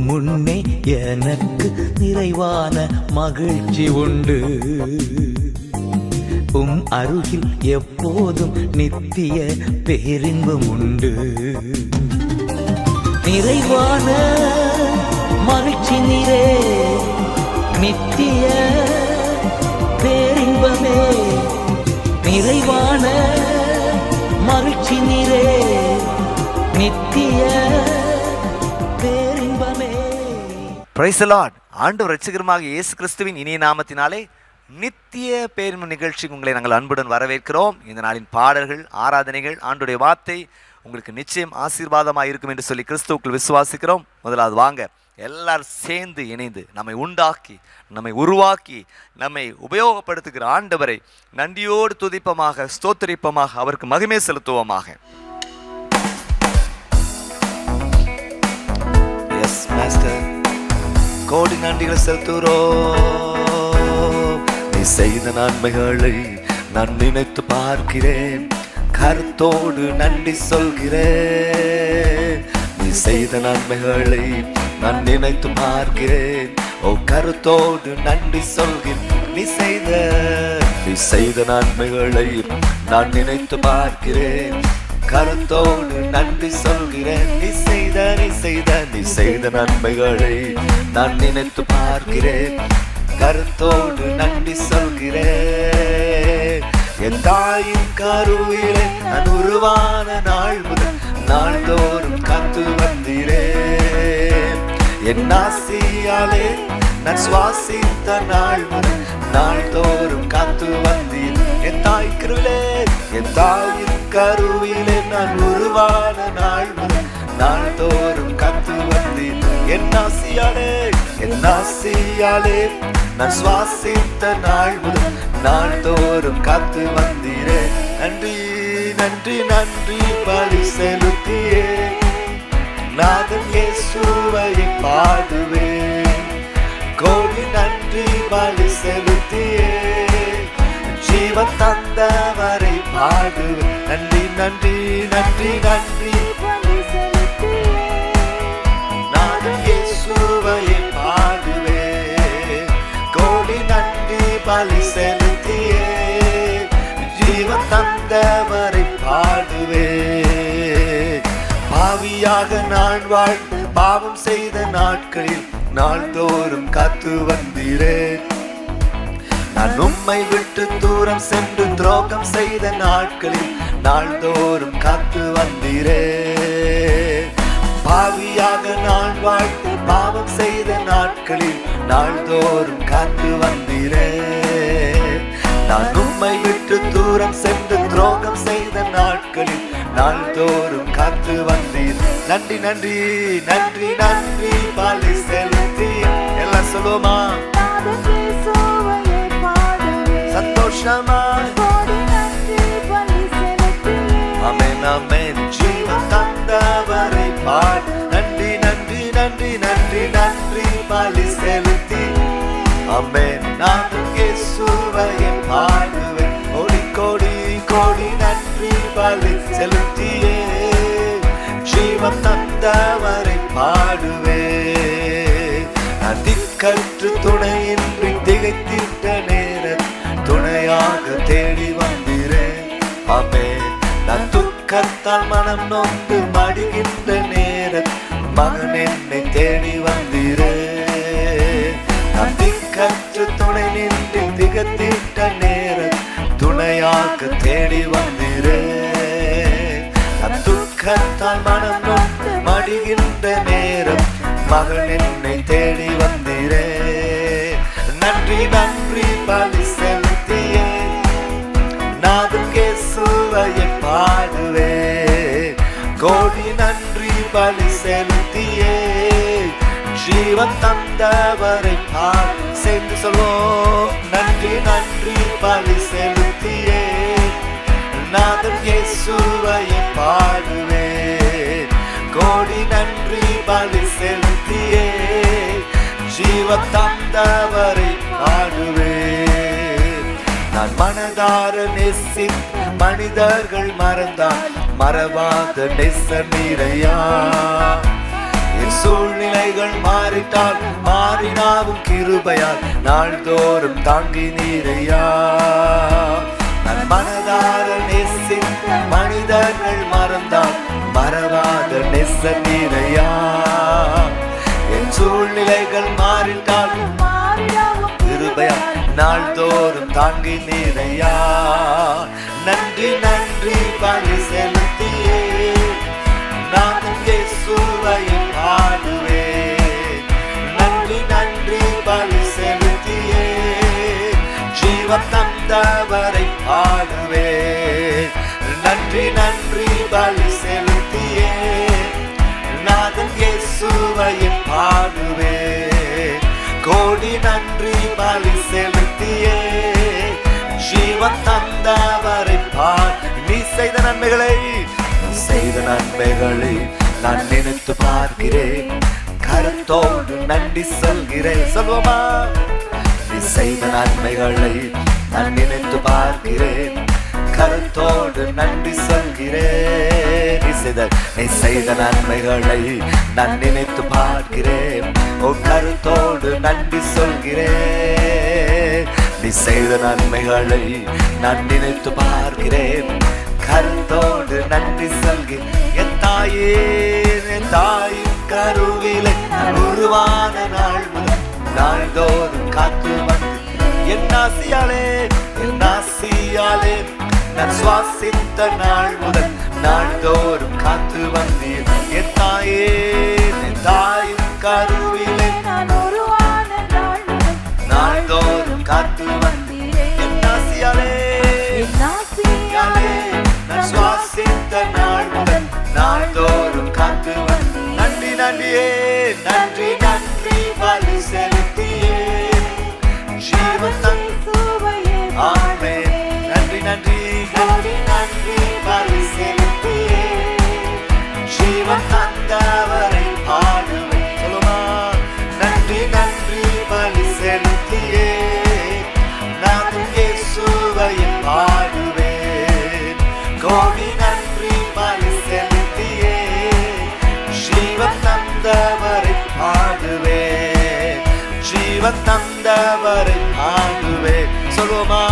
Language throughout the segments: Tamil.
முன்னே எனக்கு நிறைவான மகிழ்ச்சி உண்டு. அருகில் எப்போதும் நித்திய பேரின்பம் உண்டு. நிறைவான மகிழ்ச்சி நீரே, நித்திய பேரின்பமே. நிறைவான மகிழ்ச்சி நீரே, நித்திய பேரின்பமே. Praise the Lord. ஆண்டவர் இரட்சகருமாக இயேசு கிறிஸ்துவின் இனிய நாமத்தினாலே நித்திய பேரின்ப நிகழ்ச்சிக்கு உங்களை நாங்கள் அன்புடன் வரவேற்கிறோம். இந்த நாளின் பாடல்கள், ஆராதனைகள், ஆண்டவருடைய வார்த்தை உங்களுக்கு நிச்சயம் ஆசீர்வாதமாக இருக்கும் என்று சொல்லி கிறிஸ்துவுக்குள் விசுவாசிக்கிறோம். முதலாவது வாங்க எல்லாரும் சேர்ந்து இணைந்து நம்மை உண்டாக்கி, நம்மை உருவாக்கி, நம்மை உபயோகப்படுத்துகிற ஆண்டவரை நன்றியோடு துதிப்பமாக, ஸ்தோத்திரிப்பமாக, அவருக்கு மகிமை செலுத்துவோமாக. எஸ் மாஸ்டர், கோடி நன்றிகள் செலுத்துகிறோம். நீ செய்த நன்மைகளை நான் நினைத்து பார்க்கிறேன், கருத்தோடு நன்றி சொல்கிறேன். நீ செய்த நன்மைகளை நான் நினைத்து பார்க்கிறேன், ஓ கருத்தோடு நன்றி சொல்கிறேன். நீ செய்த நன்மைகளை நான் நினைத்து பார்க்கிறேன், கருத்தோடு நன்றி சொல்கிறேன். நீ செய்த நன்மைகளை நான் நினைத்து பார்க்கிறேன், கருத்தோடு நன்றி சொல்கிறேன். என் தாயின் கருவிலே நான் உருவான நாள் முதல் நாள்தோறும் காத்து வந்தீரேன். என் ஆசியாலே நான் சுவாசித்த நாள் முதல் நாள்தோறும் காத்து வந்தீர். என் தாய் கருவிலே, என் தாயின் கருவிலே நான் உருவான நாள் முதல் நாள்தோறும் காத்து வந்தீர். என் ஆசியாலே நான் சுவாசித்த நாள் முதல் நாள்தோறும் காத்து வந்தீரே. நன்றி நன்றி நன்றி பலி செலுத்தியே நாதன் இயேசுவை பாடுவேன். கோடி நன்றி பலி செலுத்தியே ஜீவன் தந்தவரை பாடுவேன். நன்றி நன்றி நன்றி நன்றி நாதன் இயேசுவை பாடுவேன். கோடி நன்றி பலி செலுத்தியே ஜீவன் தந்தவரை பாடுவேன். பாவியாக நான் வாழ்ந்து பாவம் செய்த நாட்களில் நாள்தோறும் காத்து வந்தீரேன். நான் உம்மை விட்டு தூரம் சென்று துரோகம் செய்த நாட்களில் நாள்தோறும் காத்து வந்தீரேன். பாவியாக நான் வாழ்ந்து பாவம் செய்த நாட்களில் நாள்தோறும் காத்து வந்தீரேன். நான் உம்மை விட்டு தூரம் சென்று துரோகம் செய்த நாட்களில் நாள்தோறும் காத்து வந்தீர். நன்றி நன்றி நன்றி நன்றி பலி செலுத்தி எல்லாம் சொல்லுவோமா? சந்தோஷமா ஆமென் ஆமென். ஜீவன் தந்தவரை பாடு. நன்றி நன்றி நன்றி நன்றி நன்றி பலி செலுத்தி ஆமென். நான் இயேசுவை பாடுவேன். கோடி கோடி கோடி நன்றி பலி செலுத்தியே ஜீவன் தந்தவரை பாடுவேன். நான் திக்கற்று துணையின்றி திகைத்திட்ட நேரம் துணையாக தேடி வந்தீரேன். ஆமென். நான் துக்கத்தால் மனம் நொந்து மடிகின்ற நேரம் மகன் என்னை தேடி வந்தீரேன். நான் திக்கற்று துணை நின்று திகத்திட்ட நேரம் துணையாக தேடி வந்தீரேன். நான் துக்கத்தால் மனம் நொந்து மடிகின்ற நேரம் மகன் என்னை தேடி வந்தீரேன். நன்றி நன்றி பலி செலுத்தியே நாதன் இயேசுவை பாடுவேன். கோடி நன்றி பலி செலுத்தியே ஜீவன் தந்தவரை பாடு. சேர்ந்து சொல்வோம். நன்றி நன்றி பலி செலுத்தியே நாதன் இயேசுவை பாடுவேன். கோடி நன்றி பலி செலுத்தியே ஜீவன் தந்தவரை பாடுவேன். நான் மனதார நேசி மனிதர்கள் மறந்தால் மறவாத நேச நீரையா. என் சூழ்நிலைகள் கிருபையால் நாள்தோறும் தாங்கி நீரையா. நான் மனதார நேசித்த மனிதர்கள் மறந்தால் மறவாத நெச நீரையா. என் சூழ்நிலைகள் மாறிட்டால் கிருபையால் நாள்தோறும் தாங்கி நீரையா. நன்றி நன்றி பலி செலுத்தியே நான் இயேசுவை பாடுவேன். நன்றி நன்றி பலி செலுத்தியே ஜீவன் தந்தவரை பாடுவேன். நன்றி நன்றி பலி செலுத்தியே நாதன் இயேசுவை பாடுவேன். கோடி நன்றி பலி செலுத்தியே ஜீவன் தந்தவரை பார். நீ செய்த நன்மைகளை நான் நினைத்து பார்க்கிறேன். கருத்தோடு நன்றி சொல்கிறேன். சொல்வோமா? நீ செய்த நன்மைகளை நான் நினைத்து பார்க்கிறேன். கருத்தோடு நன்றி சொல்கிறேன். நீ செய்த நன்மைகளை நான் நினைத்து பார்க்கிறேன். ஓ கருத்தோடு நன்றி சொல்கிறேன். நீ செய்த நன்மைகளை நான் நினைத்து பார்க்கிறேன். கருத்தோடு நன்றி சொல்கிறேன். என் தாயே என் தாயின் கருவிலை உருவான நாள் முதல் நாள்தோறும் காத்து வந்து என் ஆசியாலே நான் சுவாசித்த நாள் முதல் நாள்தோறும் காத்து வந்தீர். என் தாயே என் தாயின் கருவிலை நாள்தோறும் காத்து வந்தீர். என் ஆசியாலே நான் சுவாசித்த நாள் முதல் நாள்தோறும் காத்து வந்தீர். நன்றி நன்றியே நன்றி நன்றி பலி செலுத்தியே ஜீவன் ஆமென். நன்றி நன்றி நன்றி நன்றி பலி செலுத்தியே ஜீவன் தந்தவரை பாடுவேன். சொல்லுமா? நன்றி நன்றி பலி செலுத்தியே நான் இயேசுவை பாடுவேன். கோடி நன்றி பலி செலுத்தியே ஜீவன் தந்தவரை பாடுவேன். ஜீவன் தந்தவரை பாடுவேன். சொல்லுமா?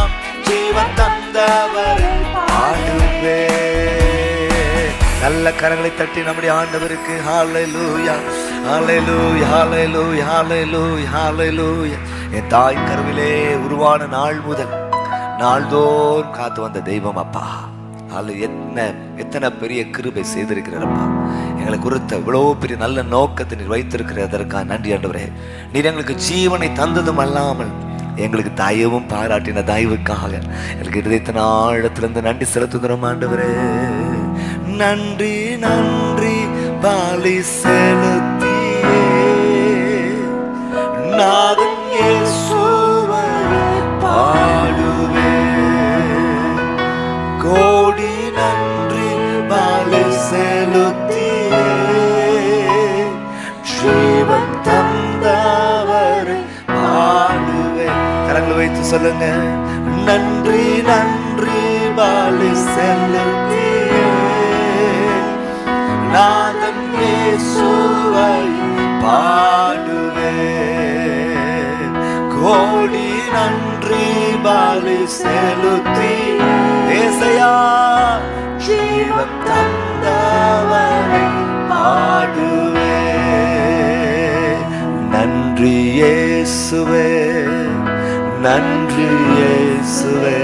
ஜீவன் தந்தவரை பாடுவேன். நல்ல கரங்களை தட்டி நம்முடைய ஆண்டவருக்கு ஹல்லேலூயா ஹல்லேலூயா ஹல்லேலூயா ஹல்லேலூயா ஹல்லேலூயா. என் தாய் கருவிலே உருவான நாள் முதல் நாள்தோறும் காத்து வந்த தெய்வம் அப்பா. எத்தனை பெரிய கிருபை செய்திருக்கிறப்பா. எங்களை குறித்த இவ்வளோ பெரிய நல்ல நோக்கத்தை நீர் வைத்திருக்கிறதற்காக நன்றி ஆண்டவரே. நீர் எங்களுக்கு ஜீவனை தந்ததும் அல்லாமல் எங்களுக்கு தயவும் பாராட்டின தயவுக்காக எங்களுக்கு இதயத்தின் ஆழத்திலிருந்து நன்றி செலுத்துகிறோம் ஆண்டவரே. நன்றி நன்றி பலி செலுத்தியே நாதன் இயேசுவை பாடுவேன். கோடி நன்றி பலி செலுத்தியே ஜீவன் தந்தவரை பாடுவேன். கரங்களை வைத்து சொல்லுங்க. நன்றி நன்றி பலி செலுத்தியே நாதன் இயேசுவை பாடுவேன். கோடி நன்றி பலி செலுத்தி ஏசையா ஜீவன் தந்தவரை பாடுவேன். நன்றி இயேசுவே நன்றி இயேசுவே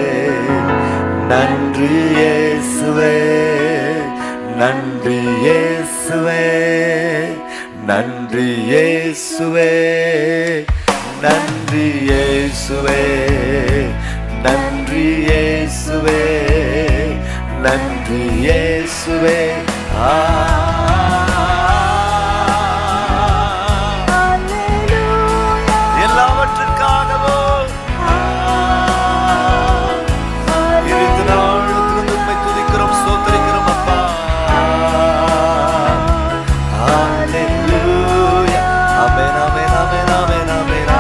நன்றி இயேசுவே நன்றி இயேசுவே நன்றி இயேசுவே நன்றி இயேசுவே நன்றி இயேசுவே நன்றி இயேசுவே. எல்லாவற்றுக்காகவும் இருந்த நாளுக்கு உம்மை துதிக்கிறோம் ஸ்தோத்திரிக்கிறோம் அப்பா. ஹல்லேலூயா ஆமென் ஆமென் ஆமென் ஆமென் ஆமென்.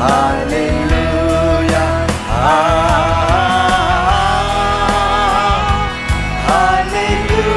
ஹல்லேலூயா ஹல்லேலூயா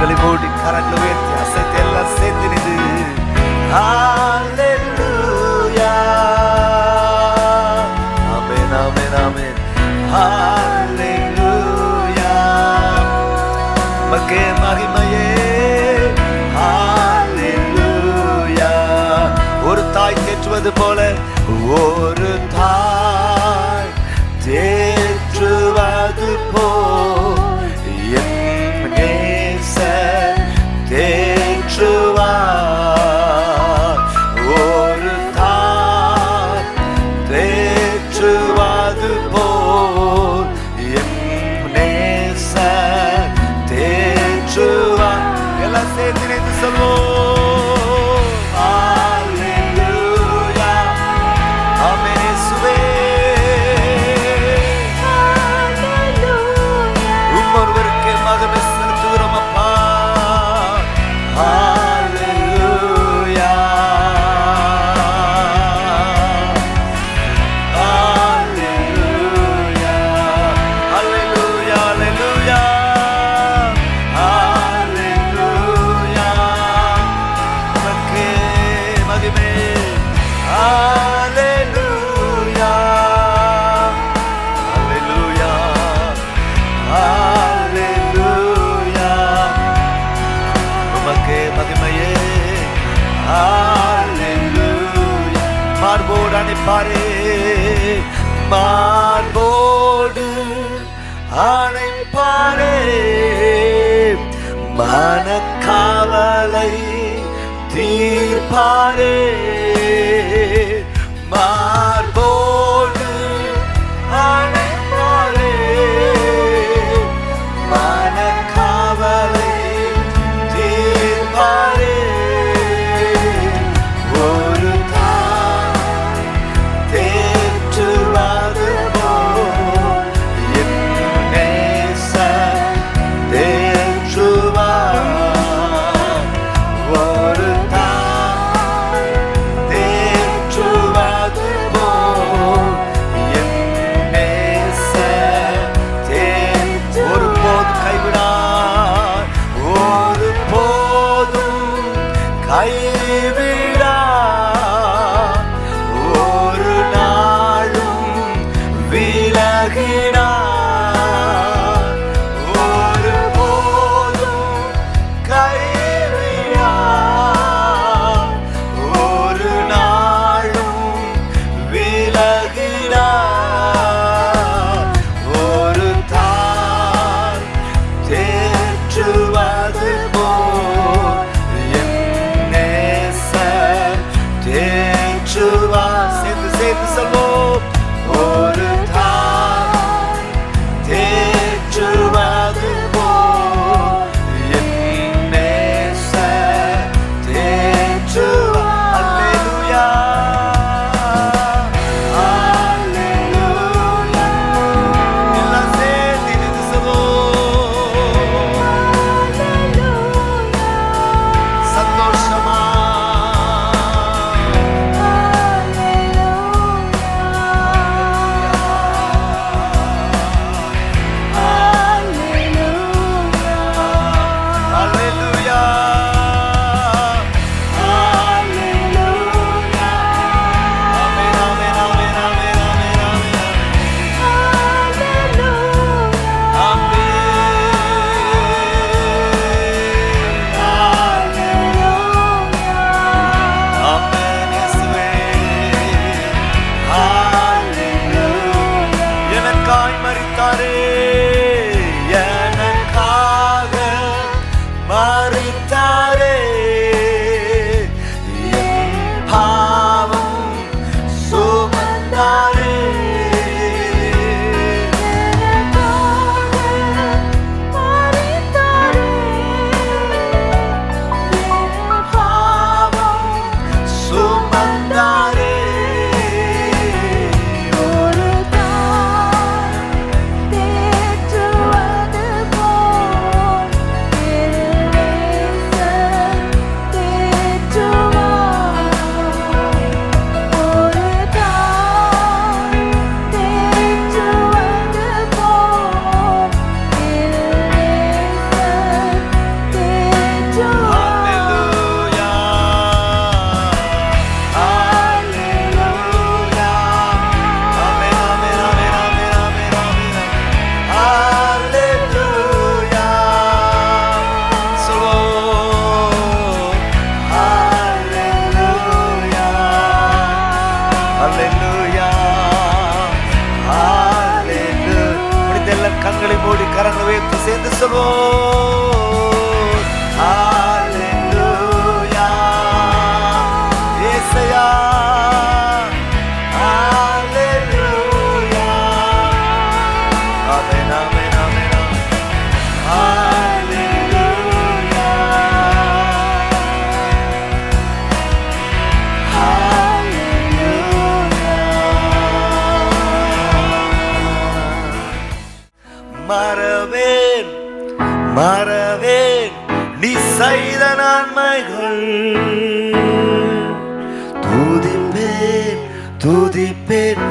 கண்களை மூடி கரங்களை உயர்த்தி அசைத்து எல்லாம் சேர்ந்து நின்று ஹalleluya ஆமென் ஆமென் ஆமென் ஹalleluya உமக்கே மகிமையே ஹalleluya ஒரு தாய் தேற்றுவது போல ஒரு தாய் தேற்றுவது போல் என் நேசர் தேற்றுவார் ஒரு தாய் தேற்றுவது போல் என் நேசர் தேற்றுவார் எல்லாம் சேர்த்து நினைத்து சொல்வோம் மார்போடு அணைப்பாரே மனக்கவலை தீர்ப்பாரே மார்போடு அணைப்பாரே மனக்கவலை தீர்ப்பாரே கண்களை மூடி கரங்களை உயர்த்தி சேர்ந்து சொல்வோம். ஹல்லேலூயா இயேசுயா, ஹல்லேலூயா, ஆமென் ஆமென் ஆமென் ஹல்லேலூயா, மறவேன் மறவேன் நீ செய்த நன்மைகள், துதிப்பேன் துதிப்பேன்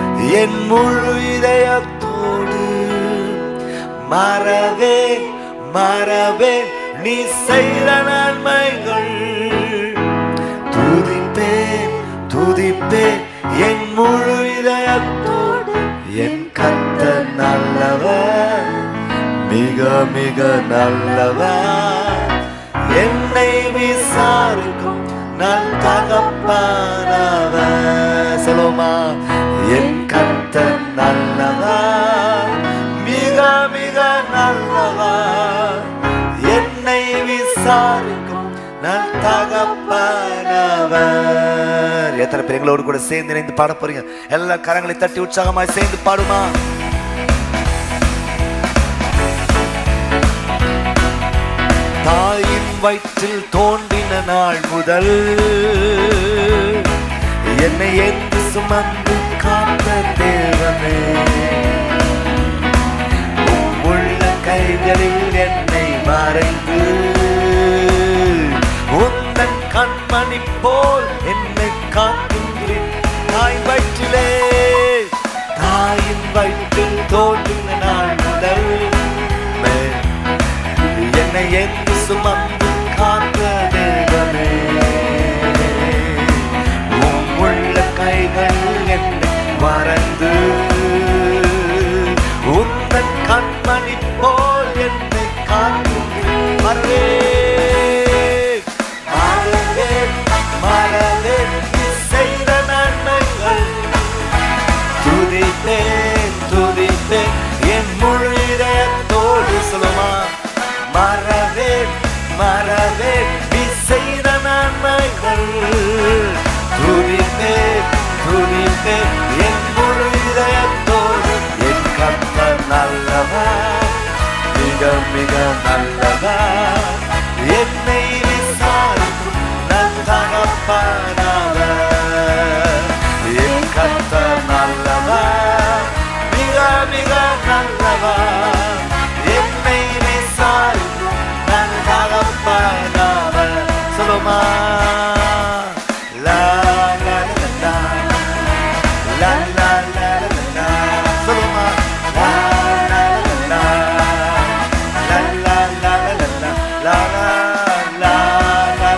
என் முழு இதயத்தோடு. மறவேன் மறவேன் நீ செய்த நன்மைகள், துதிப்பேன் துதிப்பேன் என் முழு இதயத்தோடு. என் கர்த்தர் நல்லவர், மிக மிக நல்லவர், என்னை விசாரிக்கும் நல் தகப்பனவர். சொல்லுமா, என் கர்த்தர் நல்லவர், மிக மிக நல்லவர், என்னை விசாரிக்கும் நல் தகப்பனவர். எத்தனை பேர் எங்களோடு கூட சேர்ந்து இணைந்து பாட போறீங்க? எல்லா கரங்களை தட்டி உற்சாகமாய் சேர்ந்து பாடுமா. தாயின் வயிற்றில் தோன்றின நாள் முதல் என்னை என்று சுமந்து காத்த தேவனே, உள்ள கைகளில் என்னை மறைந்து உந்தன் கண்மணி போல் என்னை காக்கின்றேன். தாய் வயிற்றிலே, தாயின் வயிற்றில் தோன்றின நாள் முதல் என்னை என்று சுமந்து காத்த தேவனே, உள்ள கைகள் என்னை மறந்து உந்தன் கண்மணி போல் என்னை காக்கின்றேன். மறவேன் மறவேன் மறவேன் நீ செய்த நன்மைகள், துதிப்பேன் துதிப்பேன் என் முழு இதயத்தோடு. சொல்லுமா, மறவேன் மறவேன் நீ செய்த நன்மைகள், துதிப்பேன் துதிப்பேன் என் முழு இதயத்தோடு. என் கர்த்தர் நல்லவர், மிக மிக நல்லவர், என்னை விசாரிக்கும் நல் தகப்பனவர். என் கர்த்தர் நல்லவர், மிக மிக நல்லவர், என்னை விசாரிக்கும் நல் தகப்பனவர். சொல்லுமா, லா லா லா லா லா லா லா. சொல்லுமா, லா லா லா லா லா லா லா லா லா.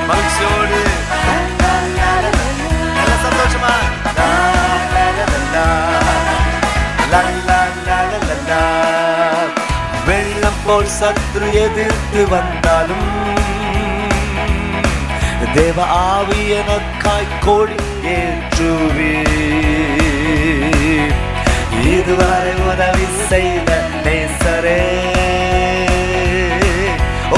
மகிழ்ச்சியோடு நல்ல சந்தோஷமா லா லா லா லா லா லா லா. வெள்ளம் போல் சத்ரு எதிர்த்து வந்தாலும் தேவ ஆவி எனக்காய் கோடி ஏற்றுவே. இதுவரை உதவி செய்த நேசரே,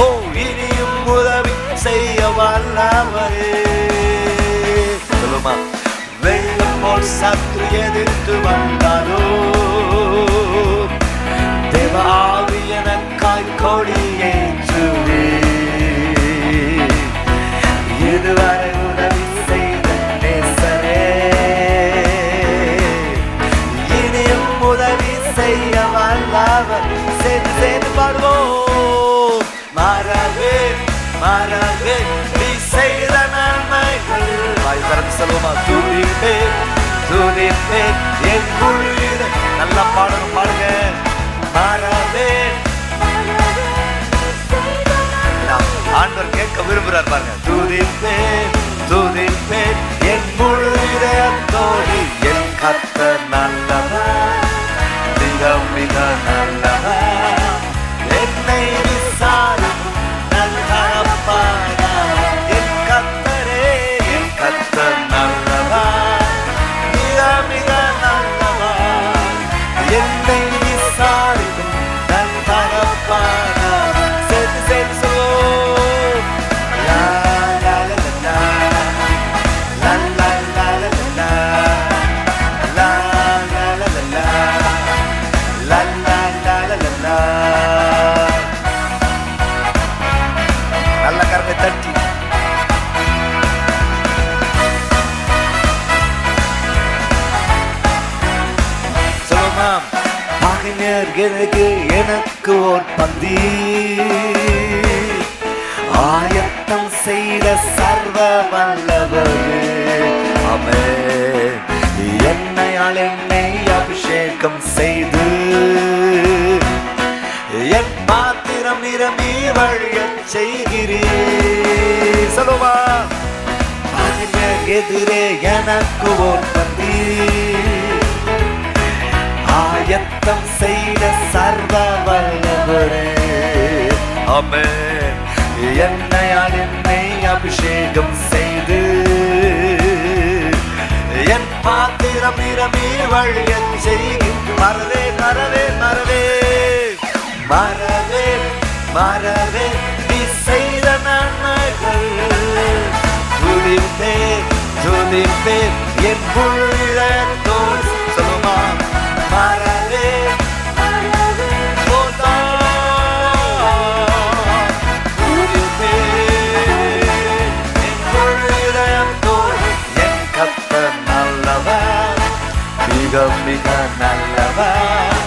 ஓ இனியும் உதவி செய்ய வல்லவரே. சொல்லுமா, வெள்ளம் போல் சத்ரு எதிர்த்து வந்தாலோ தேவ ஆவி எனக்காய் கோடி ஏற்றுவே. இதுவரை உதவி செய்த நேசரே, இனியும் உதவி செய்ய வல்லவர். சேர்ந்து சேர்ந்து பாடுவோம். மறவேன் மறவேன் நீ செய்த நன்மைகள். வாய் திறந்து சொல்லுவோமா, துதிப்பேன் துதிப்பேன் என் முழு இதயம். நல்லா பாடணும், பாடுங்க. மறவேன், ஆண்டவர் கேட்க விரும்புகிறார் பாருங்க. துதிப்பேன் துதிப்பேன் என் முழு இதயத்தோடு. என் கர்த்தர் நல்லவர், மிக மிக நல்லவர், என்னை விசாரிக்கும் நல் தகப்பனவர். என் கர்த்தரே, என் கர்த்தர் நல்லவர், மிக மிக நல்லவர், என்னை விசாரிக்கும் அந்நியர் எனக்கு ஓர் பந்தி ஆயத்தம் செய்த சர்வ வல்லவரே. ஆமென். என்னையால் என்னை அபிஷேகம் செய்து என் பாத்திரம் நிரம்பி வழியச் செய்கிறீர். சொல்லுவா. எதிரே எனக்கு ஓர் பந்தி ஆயத்தம் செய்த சர்வ வல்லவரே. ஆமென். என்னையால் என்னை அபிஷேகம் செய்து என் பாத்திரம் நிரம்பி வழியச் செய்கிறீர். மறவே மறவே மறவே மறவே மறவே நீ செய்த நன்மைகள் துதிப்பே துதிப்பே என் உள்ளத்தோடு. சொல்லுமா. மறவே துதிப்பே என் உள்ளத்தோடு. என் கர்த்தர் நல்லவர், மிக மிக நல்லவர்,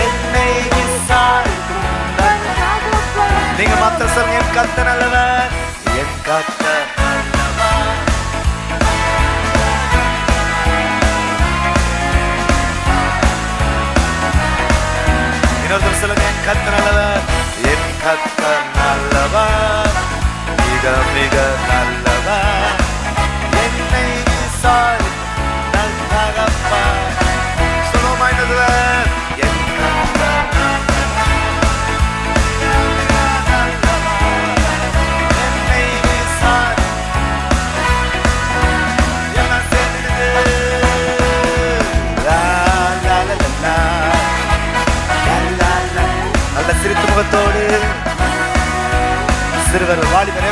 என்னை விசாரிக்கும். நீங்க மாத்திர சொல்லுங்க. என் கர்த்தர் நல்லவர், என் கர்த்தர் நல்லவர். இன்னொருத்தர் சொல்லுங்க. என் கர்த்தர் நல்லவர், என் கர்த்தர் நல்லவர், மிக மிக நல்லவர், என்னை விசாரிக்கும் நல் தகப்பன். சொல்லுமா. இன்னொருவர். என் கர்த்தர் சிரித்த முகத்தோடு சிறுவர் வாலி பெரிய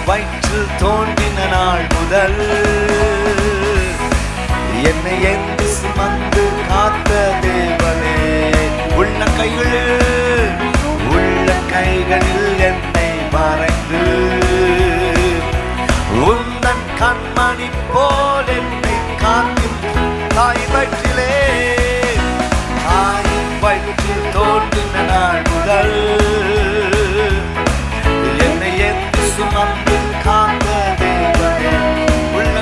வயிற்றில் தோன்றின நாள் முதல் என்னை என்று சுமந்து காத்த தேவனே. உள்ள கைகளில் என்னை மறைந்து உந்தன் கண்மணி போல் என்னை காக்கும் தாய் வயிற்றிலே. தாயின் வயிற்றில் தோன்றின நாள் முதல் என்னை என்று சுமந்து காத்த தேவனே. உள்ள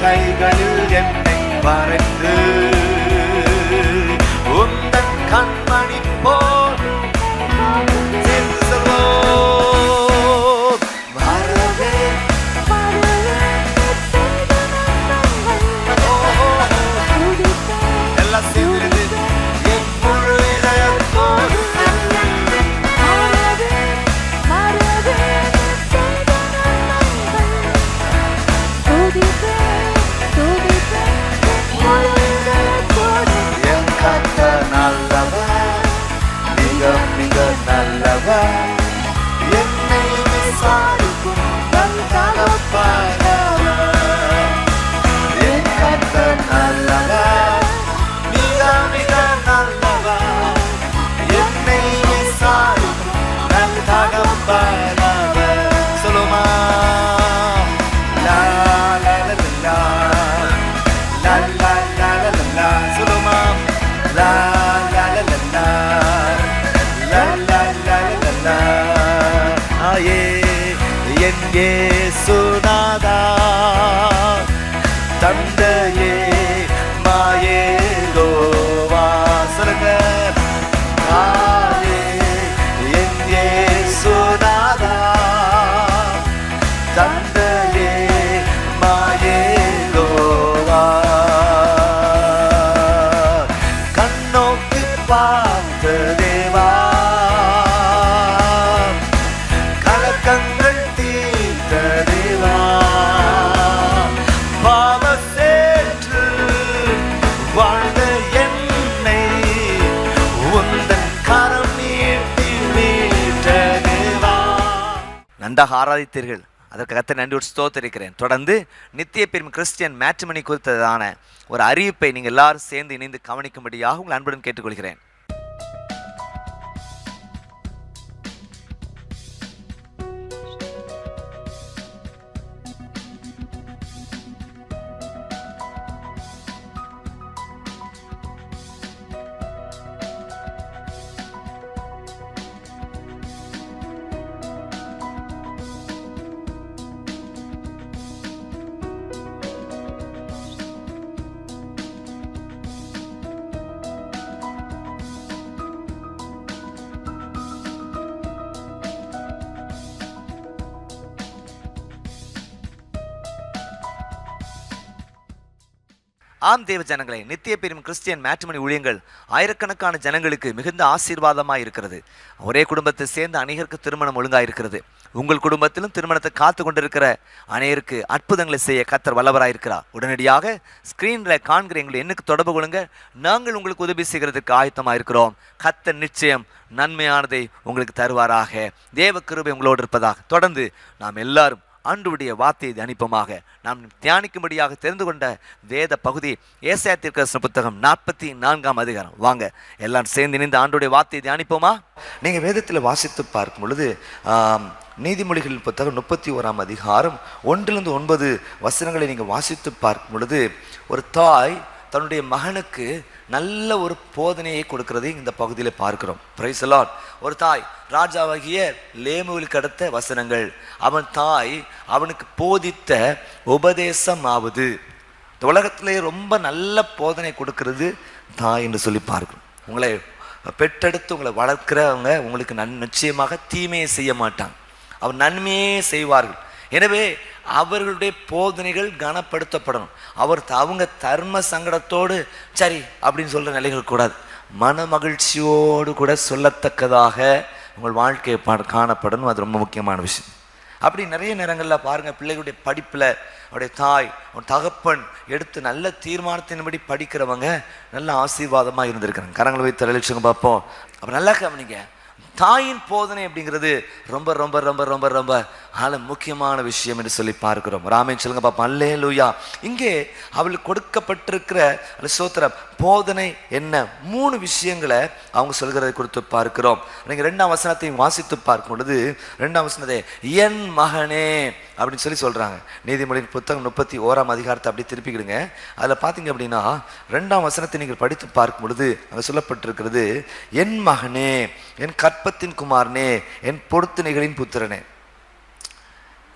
கைகளில் என்னை மறைந்து உந்தன் கண்மணி போல் சேர்ந்து சொல்வோம். மறவே எல்லாம் சேர்ந்து என் முழு இதயத்தோடு நல்லவர், என்னை விசாரிக்கும் நல் தகப்பனவர். என் கர்த்தர் நல்லவர், மிக மிக நல்லவர், என்னை விசாரிக்கும் நல் தகப்பனவர். சொல்லுமா. லா லா லா லா லா லா லா லா. சொல்லுமா. லா லா லா லா என் இயேசுநாதா தந்தையே மாயேலோவா. சொல்லுங்க. என் இயேசுநாதா தந்தையே மாயேலோவா. கண்ணோக்கி பார்த்த தேவா நன்றாக ஆராதித்தீர்கள், அதற்கு கர்த்தரை நன்றியோடு ஸ்தோத்திரிக்கிறேன். தொடர்ந்து நித்திய பெரும் கிறிஸ்டியன் மேட்ரிமனி குறித்ததான ஒரு அறிவிப்பை நீங்கள் எல்லாரும் சேர்ந்து இணைந்து கவனிக்கும்படியாக உங்கள் அன்புடன் கேட்டுக்கொள்கிறேன். ஆம் தேவ ஜனங்களே, நித்திய பெரும் கிறிஸ்டியன் மேட்ரிமனி ஊழியங்கள் ஆயிரக்கணக்கான ஜனங்களுக்கு மிகுந்த ஆசீர்வாதமாக இருக்கிறது. ஒரே குடும்பத்தை சேர்ந்து அநேகருக்கு திருமணம் ஒழுங்காக இருக்கிறது. உங்கள் குடும்பத்திலும் திருமணத்தை காத்து கொண்டிருக்கிற அநேகருக்கு அற்புதங்களை செய்ய கர்த்தர் வல்லவராக இருக்கிறார். உடனடியாக ஸ்கிரீனில் காண்கிற எங்களை எண்ணுக்கு தொடர்பு கொள்ளுங்க. நாங்கள் உங்களுக்கு உதவி செய்கிறதுக்கு ஆயத்தமாக இருக்கிறோம். கர்த்தர் நிச்சயம் நன்மையானதை உங்களுக்கு தருவாராக. தேவ கிருபை உங்களோடு இருப்பதாக. தொடர்ந்து நாம் எல்லாரும் ஆண்டவருடைய வார்த்தையை தியானிப்போமாக. நாம் தியானிக்கும்படியாக தெரிந்து கொண்ட வேத பகுதி ஏசாயா தீர்க்கதரிசன புத்தகம் 44ஆம் அதிகாரம். வாங்க எல்லாம் சேர்ந்து இணைந்து ஆண்டவருடைய வார்த்தையை தியானிப்போமா? நீங்கள் வேதத்தில் வாசித்து பார்க்கும் பொழுது நீதிமொழிகளின் புத்தகம் 31ஆம் அதிகாரம் 1-9 வசனங்களை நீங்கள் வாசித்து பார்க்கும் பொழுது ஒரு தாய் தன்னுடைய மகனுக்கு நல்ல ஒரு போதனையை கொடுக்கிறதை இந்த பகுதியில் பார்க்கிறோம். Praise the Lord. ஒரு தாய் ராஜாவாகிய லேமுவேலுக்கு அடுத்த வசனங்கள். அவன் தாய் அவனுக்கு போதித்த உபதேசமாவது. இந்த உலகத்திலே ரொம்ப நல்ல போதனை கொடுக்கிறது தாய் என்று சொல்லி பார்க்கிறோம். உங்களை பெற்றெடுத்து உங்களை வளர்க்கிறவங்க உங்களுக்கு நிச்சயமாக தீமையை செய்ய மாட்டாங்க, அவர் நன்மையே செய்வார்கள். எனவே அவர்களுடைய போதனைகள் கனப்படுத்தப்படணும். அவங்க தர்ம சங்கடத்தோடு சரி அப்படின்னு சொல்கிற நிலைகள் கூடாது. மன மகிழ்ச்சியோடு கூட சொல்லத்தக்கதாக உங்கள் வாழ்க்கையை காணப்படணும். அது ரொம்ப முக்கியமான விஷயம். அப்படி நிறைய நேரங்களில் பாருங்கள், பிள்ளைகளுடைய படிப்பில் அவருடைய தாய் அவன் தகப்பன் எடுத்து நல்ல தீர்மானத்தின்படி படிக்கிறவங்க நல்ல ஆசீர்வாதமாக இருந்திருக்கிறாங்க. கரங்களை வைத்து தலைச்சுங்க பார்ப்போம். அப்போ நல்லா கவனிங்க, தாயின் போதனை அப்படிங்கிறது ரொம்ப ரொம்ப ரொம்ப ரொம்ப ரொம்ப முக்கியமான விஷயம் என்று சொல்லி பார்க்கிறோம். ராமேன் சொல்லுங்க பாப்பா. அல்லேலூயா. இங்கே அவளுக்கு கொடுக்கப்பட்டிருக்கிற சோத்திர போதனை என்ன? 3 விஷயங்களை அவங்க சொல்கிறதை குறித்து பார்க்கிறோம். நீங்கள் 2ஆம் வசனத்தையும் வாசித்து பார்க்கும் பொழுது 2ஆம் வசனத்தை என் மகனே அப்படின்னு சொல்லி சொல்றாங்க. நீதிமொழியின் புத்தகம் 31ஆம் அதிகாரத்தை அப்படி திருப்பிக்கிடுங்க. அதில் பார்த்தீங்க அப்படின்னா 2ஆம் வசனத்தை நீங்கள் படித்து பார்க்கும் பொழுது அங்கே சொல்லப்பட்டிருக்கிறது என் மகனே, என் கற்பத்தின் குமாரனே, என் பொருத்தனைகளின் புத்திரனே.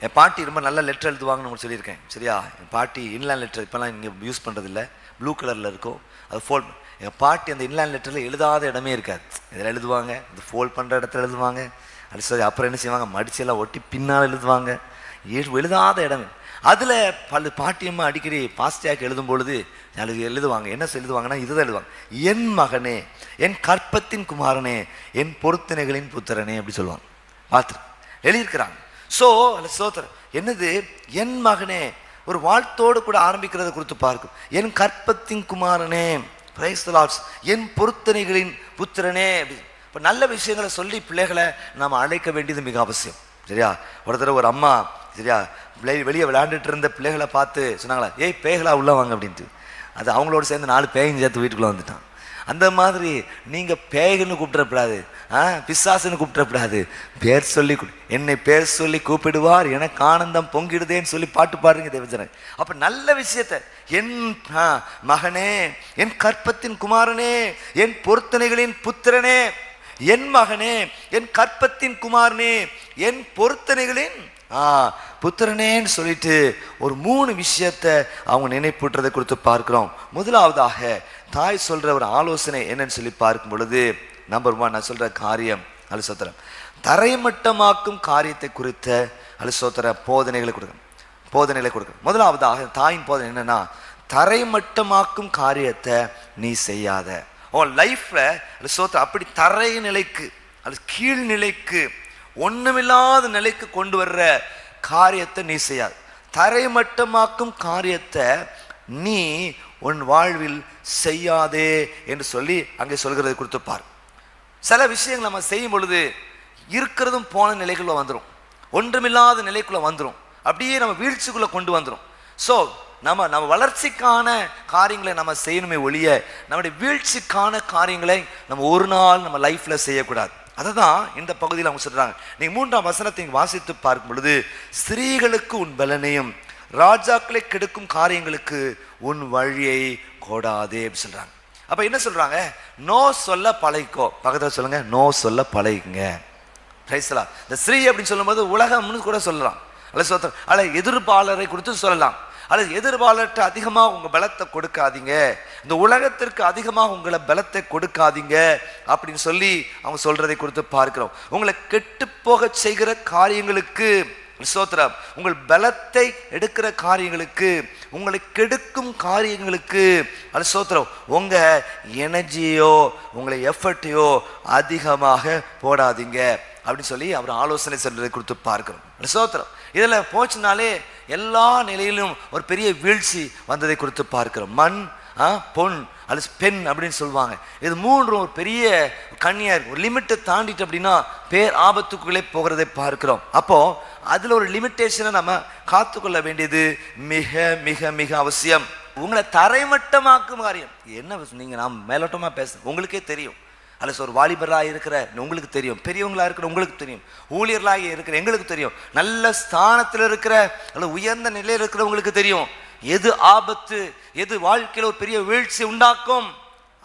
என் பாட்டி ரொம்ப நல்ல லெட்டர் எழுதுவாங்கன்னு உங்களுக்கு சொல்லியிருக்கேன். சரியா? என் பாட்டி இன்லேண்ட் லெட்டர் இப்போலாம் இங்கே யூஸ் பண்ணுறதில்ல, ப்ளூ கலரில் இருக்கும். அது ஃபோல்ட். என் பாட்டி அந்த இன்லேண்ட் லெட்டரில் எழுதாத இடமே இருக்காது. இதில் எழுதுவாங்க, இந்த ஃபோல்ட் பண்ணுற இடத்துல எழுதுவாங்க. அது சரி, அப்புறம் என்ன செய்வாங்க, மடிச்செல்லாம் ஒட்டி பின்னால் எழுதுவாங்க. எழுதாத இடம். அதில் பல பாட்டியம்மா அடிக்கடி பாஸ்டியாக்கு எழுதும் பொழுது எழுதுவாங்க. என்ன எழுதுவாங்கன்னா இதுதான் எழுதுவாங்க, என் மகனே, என் கற்பத்தின் குமாரனே, என் பொருத்தனைகளின் புத்திரனே அப்படி சொல்லுவாங்க. பார்த்து எழுதியிருக்கிறாங்க. சோத்திரம் என்னது? என் மகனே, ஒரு வாழ்த்தோடு கூட ஆரம்பிக்கிறத குறித்து பார்க்கும். என் கற்பத்தின் குமாரனே, பிரைஸ் தி லார்ட், என் பொருத்தனைகளின் புத்திரனே. இப்போ நல்ல விஷயங்களை சொல்லி பிள்ளைகளை நாம் அழைக்க வேண்டியது மிக அவசியம். சரியா? ஒரு தடவை ஒரு அம்மா சரியா வெளியே விளையாண்டுட்டு இருந்த பிள்ளைகளை பார்த்து சொன்னாங்களா, ஏய் பேய்களா உள்ள வாங்க அப்படின்ட்டு. அது அவங்களோட சேர்ந்து 4 பேயும் சேர்த்து வீட்டுக்குள்ளே வந்துட்டான். அந்த மாதிரி நீங்கள் பேய்கள்னு கூப்பிடக்கூடாது, பிசாசுன்னு கூப்பிடக்கூடாது. பேர் சொல்லி என்னை பேர் சொல்லி கூப்பிடுவார், எனக்கு ஆனந்தம் பொங்கிடுதேன்னு சொல்லி பாட்டு பாடுறீங்க தேவஜன. அப்போ நல்ல விஷயத்த என் மகனே, என் கற்பத்தின் குமாரனே, என் பொருத்தனைகளின் புத்திரனே, என் மகனே, என் கற்பத்தின் குமாரனே, என் பொருத்தனைகளின் புத்திரனேன்னு சொல்லிட்டு ஒரு 3 விஷயத்தை அவங்க நினைப்பூட்டுறதை குறித்து பார்க்கிறோம். முதலாவதாக தாய் சொல்ற ஒரு ஆலோசனை என்னன்னு சொல்லி பார்க்கும் பொழுது நம்பர் 1 நான் சொல்ற காரியம் அலுசோத்திரம் தரைமட்டமாக்கும் காரியத்தை குறித்த அலுசோத்திர போதனைகளை கொடுக்கணும். முதலாவதாக தாயின் போதனை என்னன்னா, தரைமட்டமாக்கும் காரியத்தை நீ செய்யாத. உன் லைஃப்ல அலுசோத்திர அப்படி தரை நிலைக்கு அல்லது கீழ்நிலைக்கு ஒண்ணுமில்லாத நிலைக்கு கொண்டு வர்ற காரியத்தை நீ செய்யாது. தரைமட்டமாக்கும் காரியத்தை நீ உன் வாழ்வில் செய்யாதே என்று சொல்லி அங்கே சொல்கிறதை குறித்து பார். சில விஷயங்கள் நம்ம செய்யும் பொழுது இருக்கிறதும் போன நிலைகளில் வந்துடும். ஒன்றுமில்லாத நிலைக்குள்ள வந்துடும், அப்படியே நம்ம வீழ்ச்சிக்குள்ள கொண்டு வந்துடும். ஸோ நம்ம வளர்ச்சிக்கான காரியங்களை நம்ம செய்யணுமே ஒழிய நம்முடைய வீழ்ச்சிக்கான காரியங்களை நம்ம ஒரு நாள் நம்ம லைஃப்ல செய்யக்கூடாது. அதை தான் இந்த பகுதியில் அவங்க சொல்றாங்க. நீங்க 3ஆம் வசனத்தை வாசித்து பார்க்கும் பொழுது, ஸ்திரீகளுக்கு உன் பலனையும் ராஜாக்களை கெடுக்கும் காரியங்களுக்கு உன் வழியை கோடாதே அப்படின்னு சொல்றாங்க. அப்ப என்ன சொல்றாங்க? நோ சொல்ல பழகிக்கோ. பக்கத்தில் சொல்லுங்க, நோ சொல்ல பழகிங்க. இந்த ஸ்ரீ அப்படின்னு சொல்லும்போது உலகம்னு கூட சொல்லலாம், அல்ல எதிர்ப்பாளரை குறித்து சொல்லலாம், அல்லது எதிர்ப்பாளர்கிட்ட அதிகமாக உங்க பலத்தை கொடுக்காதீங்க, இந்த உலகத்திற்கு அதிகமாக உங்களை பலத்தை கொடுக்காதீங்க அப்படின்னு சொல்லி அவங்க சொல்றதை குறித்து பார்க்கிறோம். உங்களை கெட்டு போக செய்கிற காரியங்களுக்கு ஸ்தோத்திரம், உங்கள் பலத்தை எடுக்கிற காரியங்களுக்கு, உங்களை கெடுக்கும் காரியங்களுக்கு அது ஸ்தோத்திரம், உங்க எனர்ஜியோ உங்களை எஃபர்ட்டையோ அதிகமாக போடாதீங்க அப்படின்னு சொல்லி அவர் ஆலோசனை சொல்றதை குறித்து பார்க்கிறோம். ஸ்தோத்திரம். இதில் போச்சுனாலே எல்லா நிலையிலும் ஒரு பெரிய வீழ்ச்சி வந்ததை குறித்து பார்க்கிறோம். மண், பொன் அல்லது பெண் அப்படின்னு சொல்லுவாங்க. இது மூன்றும் ஒரு பெரிய கண்ணியா இருக்கு. ஒரு லிமிட்டை தாண்டிட்டு அப்படின்னா பேர் ஆபத்துக்குள்ளே போகிறதை பார்க்கிறோம். அப்போ அதுல ஒரு லிமிட்டேஷனை நம்ம காத்துக்கொள்ள வேண்டியது மிக மிக மிக அவசியம். உங்களை தரைமட்டமாக்கும் காரியம் என்ன? நீங்க நாம் மேலோட்டமா பேச உங்களுக்கே தெரியும், அல்லது ஒரு வாலிபராக இருக்கிற உங்களுக்கு தெரியும், பெரியவங்களா இருக்கிற உங்களுக்கு தெரியும், ஊழியர்களாக இருக்கிற எங்களுக்கு தெரியும், நல்ல ஸ்தானத்தில் இருக்கிற அல்லது உயர்ந்த நிலையில் இருக்கிறவங்களுக்கு தெரியும் எது ஆபத்து, எது வாழ்க்கையில் ஒரு பெரிய வீழ்ச்சி உண்டாக்கும்.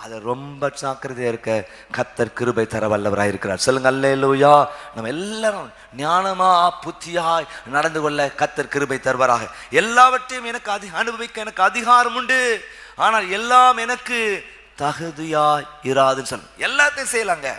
அதை ரொம்ப ஜாக்கிரதையா இருக்க கர்த்தர் கிருபை தர வல்லவராக இருக்கிறார். சொல்லுங்க அல்லேலூயா. நம்ம எல்லாரும் ஞானமா புத்தியாய் நடந்து கொள்ள கர்த்தர் கிருபை தருவாராக. எல்லாவற்றையும் எனக்கு அனுபவிக்க எனக்கு அதிகாரம் உண்டு, ஆனால் எல்லாம் எனக்கு தகுதியா இராதுன்னு சொல்ல. எல்லாத்தையும் செய்யலாங்க,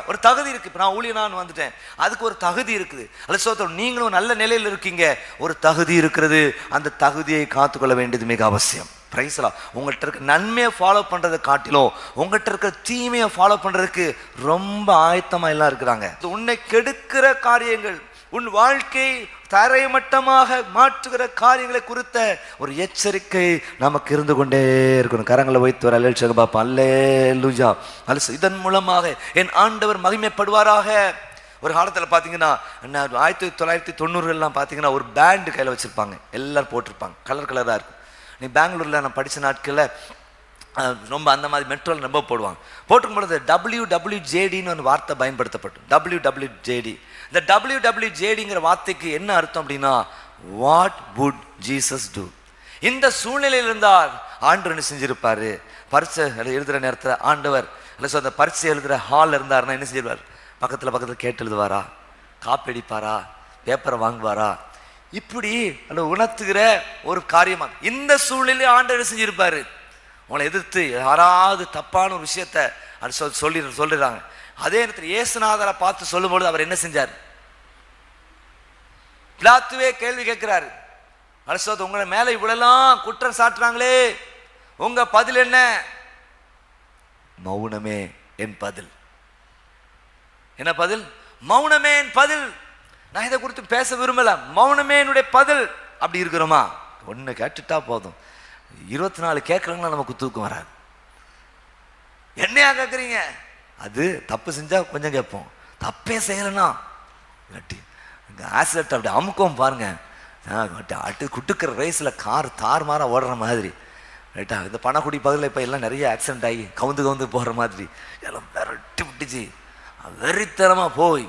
ஒரு தகுதி இருக்கு. இப்போ நான் ஊழியனான்னு வந்துட்டேன், அதுக்கு ஒரு தகுதி இருக்குது. அல்ல சோத்திரம், நீங்களும் நல்ல நிலையில் இருக்கீங்க, ஒரு தகுதி இருக்கிறது. அந்த தகுதியை காத்துக்கொள்ள வேண்டியது மிக அவசியம். பிரைஸ்லா. உங்கள்கிட்ட இருக்க நன்மையை ஃபாலோ பண்றதை காட்டிலும் உங்கள்கிட்ட இருக்கிற தீமையை ஃபாலோ பண்றதுக்கு ரொம்ப ஆயத்தமா எல்லாம் இருக்கிறாங்க. உன்னை கெடுக்கிற காரியங்கள், உன் வாழ்க்கை தரைமட்டமாக மாற்றுகிற காரியங்களை குறித்த ஒரு எச்சரிக்கை நமக்கு இருந்து கொண்டே இருக்கணும். கரங்களை வைத்து வர அல்லேலூயா பாப்பா, அல்லேலூயா. இதன் மூலமாக என் ஆண்டவர் மகிமைப்படுவாராக. ஒரு காலத்தில் பார்த்தீங்கன்னா 1990 பார்த்தீங்கன்னா ஒரு பேண்டு கையில் வச்சிருப்பாங்க, எல்லாரும் போட்டிருப்பாங்க, கலர் கலராக இருக்கும். நீ பெங்களூரில் நான் படித்த நாட்களில் ரொம்ப அந்த மாதிரி மெட்ரோவில் ரொம்ப போடுவாங்க. போட்டுக்கும் பொழுது WWJDன்னு ஒரு வார்த்தை பயன்படுத்தப்படும். WWJD. இந்த WWJDங்கிற வார்த்தைக்கு என்ன அர்த்தம் அப்படின்னா, வாட் வுட் ஜீசஸ் டூ? இந்த சூழ்நிலையில் இருந்தால் ஆண்டவர் என்ன செஞ்சிருப்பாரு? பரீட்சை எழுதுகிற நேரத்தில் ஆண்டவர் இல்லை அந்த பரீட்சை எழுதுகிற ஹால் இருந்தாருன்னா என்ன செஞ்சிருவார்? பக்கத்தில் கேட்டு எழுதுவாரா, காப்பி அடிப்பாரா, பேப்பரை வாங்குவாரா? இப்படி அந்த உணர்த்துகிற ஒரு காரியமா இந்த சூழ்நிலையில் ஆண்டவர் செஞ்சிருப்பாரு. உங்களை எதிர்த்து யாராவது தப்பான ஒரு விஷயத்த சொல்லிடுறாங்க. அதே நேரத்தில் இயேசுநாதரை பார்த்து சொல்லும்போது அவர் என்ன செஞ்சார்? பிலாத்துவே கேள்வி கேட்கிறாரு, அரசோது உங்களை மேல இவ்வளெல்லாம் குற்றம் சாட்டுறாங்களே, உங்க பதில் என்ன? மௌனமே என் பதில். என்ன பதில்? மௌனமே என் பதில். நான் இதை குறித்து பேச விரும்பல, மௌனமே என்னுடைய பதில். அப்படி இருக்கிறோமா? ஒன்னு கேட்டுட்டா போதும், 24 கேட்கறவங்களா நமக்கு தூக்கம் வராது. என்னையா கேட்குறீங்க? அது தப்பு செஞ்சா கொஞ்சம் கேட்போம், தப்பே செய்யலைன்னா ஆக்சிடென்ட் அப்படி அமுக்கம் பாருங்க, குட்டுக்கிற ரேஸில் கார் தாறுமாறா ஓடுற மாதிரி ரைட்டா. இந்த பணக்குடி பகுதியில் இப்போ எல்லாம் நிறைய ஆக்சிடென்ட் ஆகி கவுந்து போகிற மாதிரி எல்லாம் விரட்டி விட்டுச்சு. வெறித்தனமாக போய்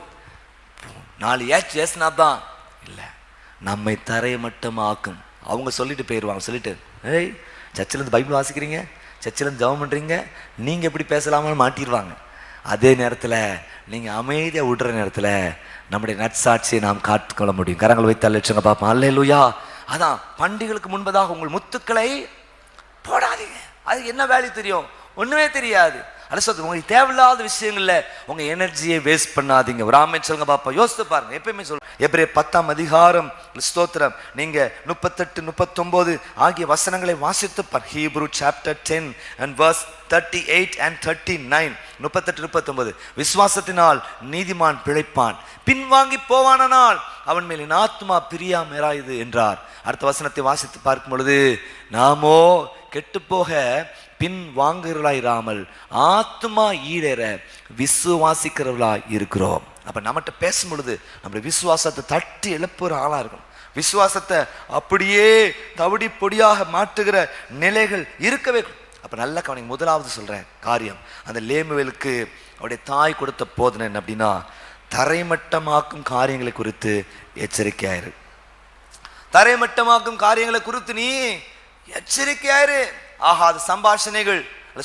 4 ஏசினா தான் இல்லை, நம்மை தரையை மட்டும் ஆக்கும். அவங்க சொல்லிட்டு போயிடுவாங்க. சொல்லிட்டு ஏய் சர்ச்சிலேருந்து பைபிள் வாசிக்கிறீங்க, சர்ச்சிலேருந்து ஜெபம் பண்ணுறீங்க, நீங்கள் எப்படி பேசலாமான்னு மாட்டிடுவாங்க. அதே நேரத்தில் நீங்கள் அமைதியாக விடுற நேரத்தில் நம்முடைய நற்சாட்சியை நாம் காத்துக்கொள்ள முடியும். கரங்களை வைத்து அல்லேலூயா பார்ப்போம். அல்லேலூயா. அதான் பண்டிகைகளுக்கு முன்பதாக உங்கள் முத்துக்களை போடாதீங்க. அது என்ன வேல்யூ தெரியும்? ஒன்றுமே தெரியாது. அரசு உங்களுக்கு தேவையில்லாத விஷயங்கள்ல உங்க எனர்ஜியை வேஸ்ட் பண்ணாதீங்க. ஒரு ஆமென் சொல்லுங்க பாப்பா. யோசித்து பாருங்க. எப்பயுமே சொல்லுங்க, எபிரேயர் 10ஆம் அதிகாரம் ஸ்தோத்திரம் நீங்க 38, 39 ஆகிய வசனங்களை வாசித்து பாருங்க. Hebrew chapter 10 and verse 38 and 39. 38, 39. விசுவாசத்தினால் நீதிமான் பிழைப்பான், பின்வாங்கி போவானால் அவன் மேல் என் ஆத்துமா பிரியாமராயுது என்றார். அடுத்த வசனத்தை வாசித்து பார்க்கும் பொழுது, நாமோ கெட்டு போக பின் வாங்குகிறவர்களாயிராமல் ஆத்மா ஈடேற விசுவாசிக்கிறவர்களாய் இருக்கிறோம். அப்ப நம்மகிட்ட பேசும் பொழுது நம்முடைய விசுவாசத்தை தட்டி எழுப்புற ஆளா இருக்கும். விசுவாசத்தை அப்படியே தவிடி பொடியாக மாற்றுகிற நிலைகள் இருக்கவே. அப்ப நல்ல கவனிங்க. முதலாவது சொல்றேன் காரியம், அந்த லேமுவேலுக்கு அவருடைய தாய் கொடுத்த போதனை என்ன அப்படின்னா, தரைமட்டமாக்கும் காரியங்களை குறித்து எச்சரிக்கையாயிரு. தரைமட்டமாக்கும் காரியங்களை குறித்து நீ எச்சரிக்கையாயிரு. ஆகாத சம்பாஷணைகள்,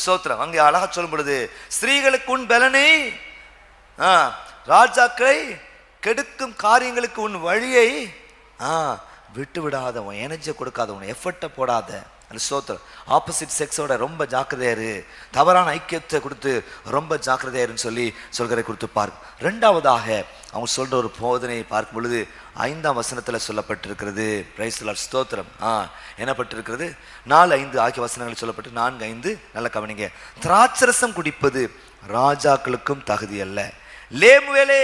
சோத்திரம் அங்கே அழகா சொல்லும் பொழுது, ஸ்திரீகளுக்கு உன் பலனை, ராஜாக்களை கெடுக்கும் காரியங்களுக்கு உன் வழியை விட்டு விடாத, உன் எனர்ஜியை கொடுக்காத, உன் எஃபர்ட்டை போடாத. சோத்திரம் ஆப்போசிட் செக்ஸோட ரொம்ப ஜாக்கிரதையாரு, தவறான ஐக்கியத்தை கொடுத்து ரொம்ப ஜாக்கிரதையாருன்னு சொல்லி சொல்கிறதை கொடுத்து பார்க்க. ரெண்டாவதாக அவங்க சொல்ற ஒரு போதனையை பார்க்கும் பொழுது 5ஆம் வசனத்தில் சொல்லப்பட்டிருக்கிறது. பிரைஸ் தி லார்ட், ஸ்தோத்திரம். என்னப்பட்டிருக்கிறது? 4-5 ஆகிய வசனங்கள் சொல்லப்பட்டு 4-5 நல்ல கவனிங்க. திராட்சரசம் குடிப்பது ராஜாக்களுக்கும் தகுதி அல்ல. லேமுவேலே,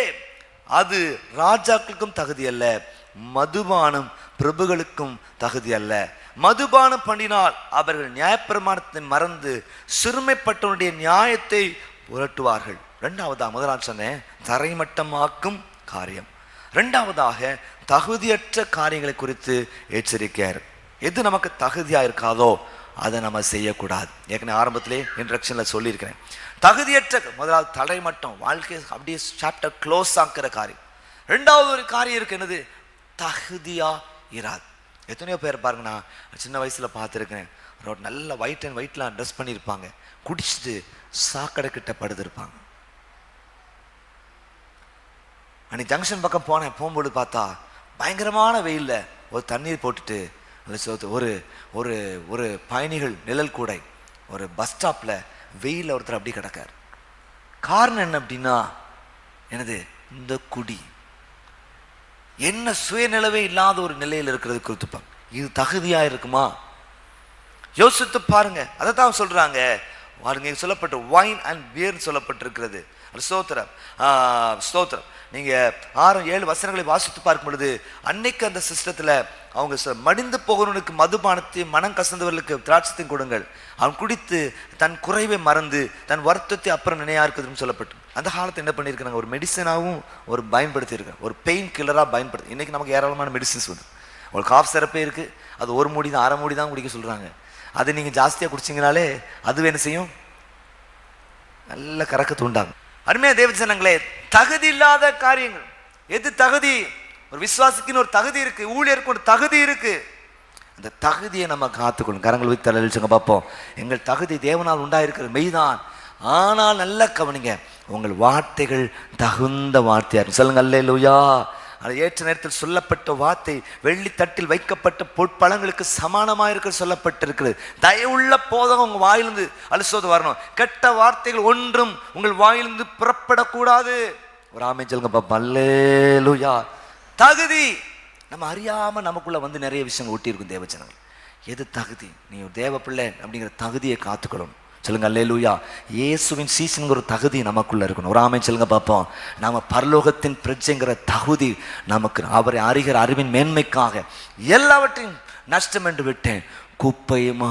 அது ராஜாக்களுக்கும் தகுதி அல்ல. மதுபானம் பிரபுகளுக்கும் தகுதி அல்ல. மதுபானம் பண்ணினால் அவர்கள் நியாயப்பிரமாணத்தை மறந்து சிறுமைப்பட்டவனுடைய நியாயத்தை புரட்டுவார்கள். முதலாவது சொன்னேன் தரைமட்டமாக்கும் காரியம். ரெண்டாவதாக தகுதியற்ற காரியங்களை குறித்து எச்சரிக்கையார். எது நமக்கு தகுதியா இருக்காதோ அதை நம்ம செய்யக்கூடாது. ஏற்கனவே ஆரம்பத்திலே இன்ட்ரக்ஷன்ல சொல்லியிருக்கிறேன். தகுதியற்ற முதலாவது தரைமட்டம், வாழ்க்கை அப்படியே சாப்டர் க்ளோஸ் ஆக்குற காரியம். ரெண்டாவது ஒரு காரியம் இருக்கு, என்னது? தகுதியா இராது. எத்தனையோ பேர் பாருங்க, நான் சின்ன வயசுல பார்த்துருக்கேன். நல்ல ஒயிட் அண்ட் ஒயிட்லாம் ட்ரெஸ் பண்ணியிருப்பாங்க, குடிச்சிட்டு சாக்கடை கிட்ட படுத்திருப்பாங்க. அன்னைக்கு ஜங்ஷன் பக்கம் போகும்போது பார்த்தா பயங்கரமான வெயில்ல ஒரு தண்ணீர் போட்டுட்டு ஒரு ஒரு ஒரு பயணிகள் நிழல் கூடை ஒரு பஸ் ஸ்டாப்ல வெயில ஒருத்தர் அப்படி கிடக்கார். காரணம் என்ன அப்படின்னா, எனது இந்த குடி என்ன சுயநிலவே இல்லாத ஒரு நிலையில் இருக்கிறது குறித்துப்பாங்க. இது தகுதியா இருக்குமா? யோசித்து பாருங்க. அதை தான் சொல்றாங்க. சொல்லப்பட்ட வைன் அண்ட் பியர் சொல்லப்பட்டிருக்கிறது. ஸ்தோத்திரம், ஸ்தோத்திரம். நீங்க 6-7 வசனங்களை வாசித்து பார்க்கும் பொழுது, அன்னைக்கு அந்த சிஸ்டத்துல அவங்க மடிந்து போகிறவனுக்கு மதுபானத்தையும் மனம் கசந்தவர்களுக்கு திராட்சத்தையும் கொடுங்கள், அவன் குடித்து தன் குறைவை மறந்து தன் வருத்தத்தை அப்புறம் நினையா இருக்குதுன்னு சொல்லப்பட்டு அந்த காலத்தை என்ன பண்ணியிருக்கிறாங்க, ஒரு மெடிசனாகவும் ஒரு பயன்படுத்தி இருக்காங்க, ஒரு பெயின் கில்லராக பயன்படுத்தி. இன்னைக்கு நமக்கு ஏராளமான மெடிசின்ஸ் வந்து, ஒரு காஃப் சிரப்பே இருக்கு, அது ஒரு மூடி தான் 1/2 மூடி தான் குடிக்க சொல்றாங்க. அது நீங்க ஜாஸ்தியா குடிச்சிங்கனாலே அது என்ன செய்யும், நல்ல கறக்கத்து உண்டாங்க. அருமையா தேவஜனங்களே, தகுதி இல்லாத காரியங்கள். எது தகுதி? ஒரு விசுவாசிக்குன்னு ஒரு தகுதி இருக்கு, ஊழியருக்கு ஒரு தகுதி இருக்கு. அந்த தகுதியை நம்ம காத்துக்கொள்ளும். கரங்கள் வைத்து தலையிலுங்க பார்ப்போம். எங்கள் தகுதி தேவனால் உண்டாயிருக்கிற மெய்தான். ஆனால் நல்ல கவனிங்க, உங்கள் வார்த்தைகள் தகுந்த வார்த்தையா இருக்கும். சொல்லுங்க அல்லேலூயா. அது ஏற்ற நேரத்தில் சொல்லப்பட்ட வார்த்தை வெள்ளி தட்டில் வைக்கப்பட்ட பொற்பழங்களுக்கு சமானமாக இருக்க சொல்லப்பட்டிருக்கிறது. தயவுள்ள போதகம் உங்க வாயிலிருந்து அலுசோது வரணும். கெட்ட வார்த்தைகள் ஒன்றும் உங்கள் வாயிலிருந்து புறப்படக்கூடாது. ஒரு ஆமென் சொல்லுங்க பாப்பா. அல்லேலூயா. தகுதி நம்ம அறியாம நமக்குள்ள வந்து நிறைய விஷயங்கள் ஒட்டி இருக்கும். தேவஜனங்கள், எது தகுதி? நீ ஒரு தேவ பிள்ளை அப்படிங்கிற தகுதியை காத்துக்கொள்ளணும். சொல்லுங்க அல்லேலூயா. இயேசுவின் சீசனுங்கிற ஒரு தகுதி நமக்குள்ள இருக்கணும். ஒரு ஆமென் சொல்லுங்க பார்ப்போம். நாம பரலோகத்தின் பிரஜைங்கிற தகுதி நமக்கு, அவரை அறிகிற அறிவின் மேன்மைக்காக எல்லாவற்றையும் நஷ்டம் என்று விட்டேன், குப்பையுமா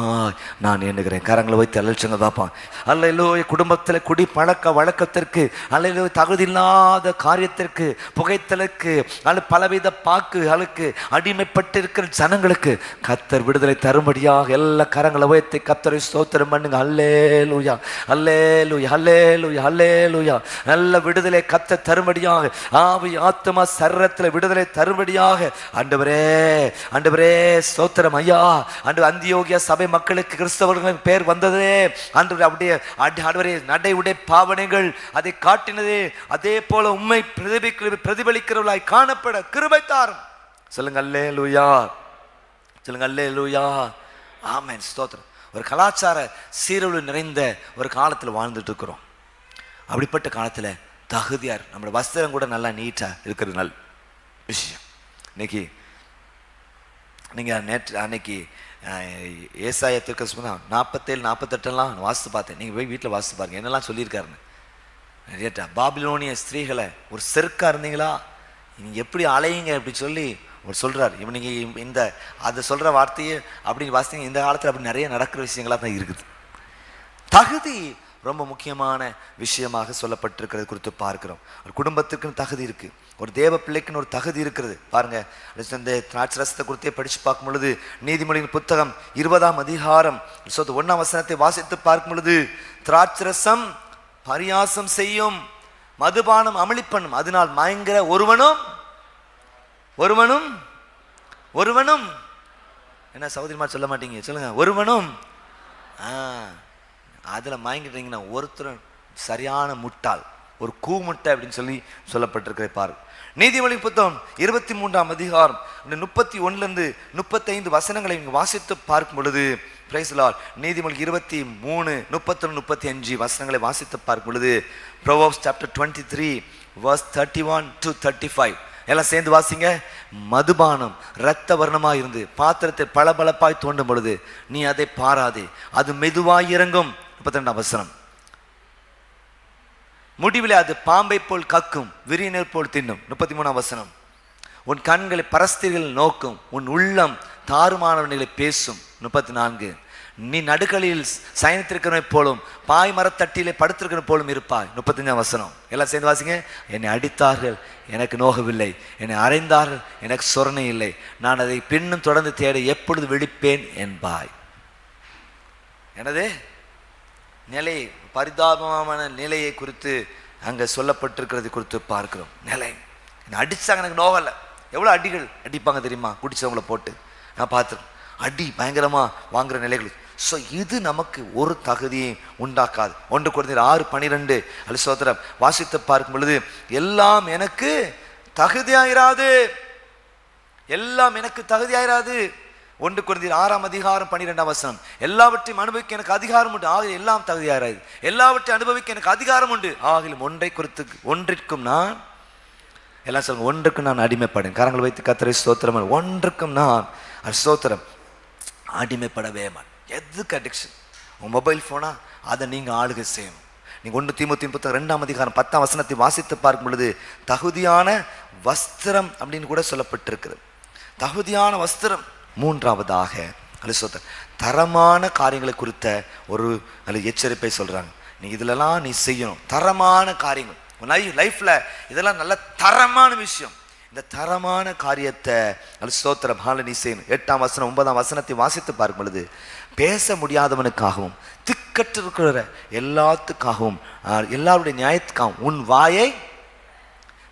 நான் எண்ணுகிறேன். கரங்களை வைத்து அழைச்சுங்க பார்ப்போம். அல்லேலூயா. குடும்பத்தில் குடி பழக்க வழக்கத்திற்கு, அல்லேலூயா, தகுதி இல்லாத காரியத்திற்கு, புகைத்தலுக்கு, அல்லது பலவித பாக்குகளுக்கு அடிமைப்பட்டு இருக்கிற ஜனங்களுக்கு கர்த்தர் விடுதலை தரும்படியாக எல்லா கரங்களை வைத்து கர்த்தரை ஸ்தோத்திரம் பண்ணுங்க. அல்லேலூயா, அல்லேலூயா, அல்லேலூயா, அல்லேலூயா. நல்ல விடுதலை கர்த்தர் தரும்படியாக, ஆவி ஆத்துமா சரீரத்தில் விடுதலை தரும்படியாக ஆண்டவரே, ஆண்டவரே ஸ்தோத்திரம் ஐயா. ஆண்டவர் அந்தியோகியா சபை மக்களுக்கு கிறிஸ்தவர்களின் பேர் வந்ததே ஆண்டவரே, அப்படியே நடை உடை பாவனைகள் அதை காட்டினதே, அதே போல உண்மை பிரதிபலிக்கிறவர்களாய் காணப்பட கிருபை தாரும். சொல்லுங்க அல்லேலூயா, சொல்லுங்க அல்லேலூயா. ஆமென், ஸ்தோத்திரம். ஒரு கலாச்சார சீரழிவு நிறைந்த ஒரு காலத்தில் வாழ்ந்துட்டு இருக்கிறோம். அப்படிப்பட்ட காலத்தில் தகுதியார் நம்மளோட வஸ்திரம் கூட நல்லா நீட்டா இருக்கிறது நல்ல விஷயம். இன்னைக்கு நீங்க நேற்று அன்னைக்கு ஏசாயா தீர்க்கதரிசனம் 47-48 வாசித்து பார்த்தேன். நீங்கள் போய் வீட்டில் வாசித்து பாருங்க என்னெல்லாம் சொல்லியிருக்காருன்னு. நிறைய பாபிலோனிய ஸ்திரீகளை ஒரு செருக்கா இருந்தீங்களா, நீங்கள் எப்படி அலையுங்க அப்படி சொல்லி ஒரு சொல்கிறார். இவன் நீங்கள் இந்த அதை சொல்கிற வார்த்தையை அப்படி வாசித்தீங்க. இந்த காலத்தில் அப்படி நிறைய நடக்கிற விஷயங்களாக தான் இருக்குது. தகுதி ரொம்ப முக்கியமான விஷயமாக சொல்லப்பட்டிருக்கிறது குறித்து பார்க்கிறோம். ஒரு குடும்பத்துக்குன்னு தகுதி இருக்கு, ஒரு தேவ பிள்ளைக்குன்னு ஒரு தகுதி இருக்கிறது. பாருங்க, இந்த திராட்சரசத்தை குறித்தே படிச்சு பார்க்கும் பொழுது நீதிமொழியின் புத்தகம் 20ஆம் அதிகாரம் 1ஆம் வசனத்தை வாசித்து பார்க்கும் பொழுது, திராட்சரசம் பரியாசம் செய்யும், மதுபானம் அமளி பண்ணும், அதனால் மயங்கிற ஒருவனும் ஒருவனும் ஒருவனும் என்ன சகோதரிமா சொல்ல மாட்டீங்க, சொல்லுங்க. ஒருவனும் அதில் மயங்கிட்டீங்கன்னா ஒருத்தர் சரியான முட்டாள், ஒரு கூமுட்டை அப்படின்னு சொல்லி சொல்லப்பட்டிருக்கிற பாரு. நீதிமொழி புத்தகம் 23ஆம் அதிகாரம் 31 35 வசனங்களை வாசித்து பார்க்கும் பொழுது, பிரைஸ் தி லார்ட், நீதிமொழி 23 31 35 வசனங்களை வாசித்து பார்க்கும் பொழுது, Proverbs chapter 23 verse 31 to 35 எல்லாம் சேர்ந்து வாசிங்க. மதுபானம் இரத்த வர்ணமாய் இருந்து பாத்திரத்தை பளபளப்பாய் தோண்டும் பொழுது நீ அதை பாராதே, அது மெதுவாய் இறங்கும். 32ஆம் வசனம், முடிவிலே அது பாம்பை போல் கக்கும், விரியனர் போல் தின்னும். 33ஆம் வசனம், உன் கண்களை பரஸ்திரிகள் நோக்கும், உன் உள்ளம் தாறுமானவர்களை பேசும். 34, நீ நடுக்களில் சயனித்திருக்கிறவை போலும் பாய் மரத்தட்டியிலே படுத்திருக்கிற போலும் இருப்பாய். 35ஆம் வசனம், எல்லாம் சேர்ந்து வாசிங்க. என்னை அடித்தார்கள், எனக்கு நோகவில்லை, என்னை அறைந்தார்கள், எனக்கு சொரணை இல்லை, நான் அதை பின்னும் தொடர்ந்து தேட எப்பொழுது விழிப்பேன் என்பாய். எனது நிலை, பரிதாபமான நிலையை குறித்து அங்கே சொல்லப்பட்டிருக்கிறது குறித்து பார்க்கிறோம். நிலை, என்னை அடித்தாங்க, எனக்கு நோகலை. எவ்வளோ அடிகள் அடிப்பாங்க தெரியுமா, குடிச்சவங்கள போட்டு நான் பார்த்துருக்கேன். அடி பயங்கரமாக வாங்குகிற நிலைகள். ஸோ இது நமக்கு ஒரு தகுதியை உண்டாக்காது. 1 Corinthians 6:12 அலிசோத்திரம் வாசித்து பார்க்கும் பொழுது, எல்லாம் எனக்கு தகுதியாயிராது, எல்லாம் எனக்கு தகுதியாயிராது. 1 Corinthians 6ஆம் அதிகாரம் 12ஆம் வசனம், எல்லாவற்றையும் அனுபவிக்க எனக்கு அதிகாரம் உண்டு, ஆகிய எல்லாம் தகுதியாயிராது. எல்லாவற்றையும் அனுபவிக்க எனக்கு அதிகாரம் உண்டு, ஆகிலும் ஒன்றிற்கும் நான், எல்லாம் சொல்லுங்க, ஒன்றுக்கும் நான் அடிமைப்படேன். கரங்களை வைத்து கர்த்தரை ஸ்தோத்திரம். ஒன்றுக்கும் நான் ஸ்தோத்திரம் அடிமைப்படவே மாட்டேன். எதுக்கு அடிக்ஷன்? உங்கள் மொபைல் ஃபோனா, அதை நீங்கள் ஆளுகை செய்யணும். நீங்கள் 1 தீமோத்தேயு புத்தகம் 2ஆம் அதிகாரம் 10ஆம் வசனத்தை வாசித்து பார்க்கும் பொழுது, தகுதியான வஸ்திரம் அப்படின்னு கூட சொல்லப்பட்டிருக்கிறது. தகுதியான வஸ்திரம். 3ஆவதாக அலிசோத்தர் தரமான காரியங்களை குறித்த ஒரு எச்சரிப்பை சொல்கிறாங்க. நீ இதிலெல்லாம் நீ செய்யணும், தரமான காரியங்கள் லைஃப்பில், இதெல்லாம் நல்ல தரமான விஷயம். இந்த தரமான காரியத்தை ஸ்தோத்திரம் நீ செய்யணும். 8ஆம் வசனம் 9ஆம் வசனத்தை வாசித்து பார்க்கும் பொழுது, பேச முடியாதவனுக்காகவும் திக்கற்றிருக்கிற எல்லாத்துக்காகவும் எல்லாருடைய நியாயத்துக்காகவும் உன் வாயை,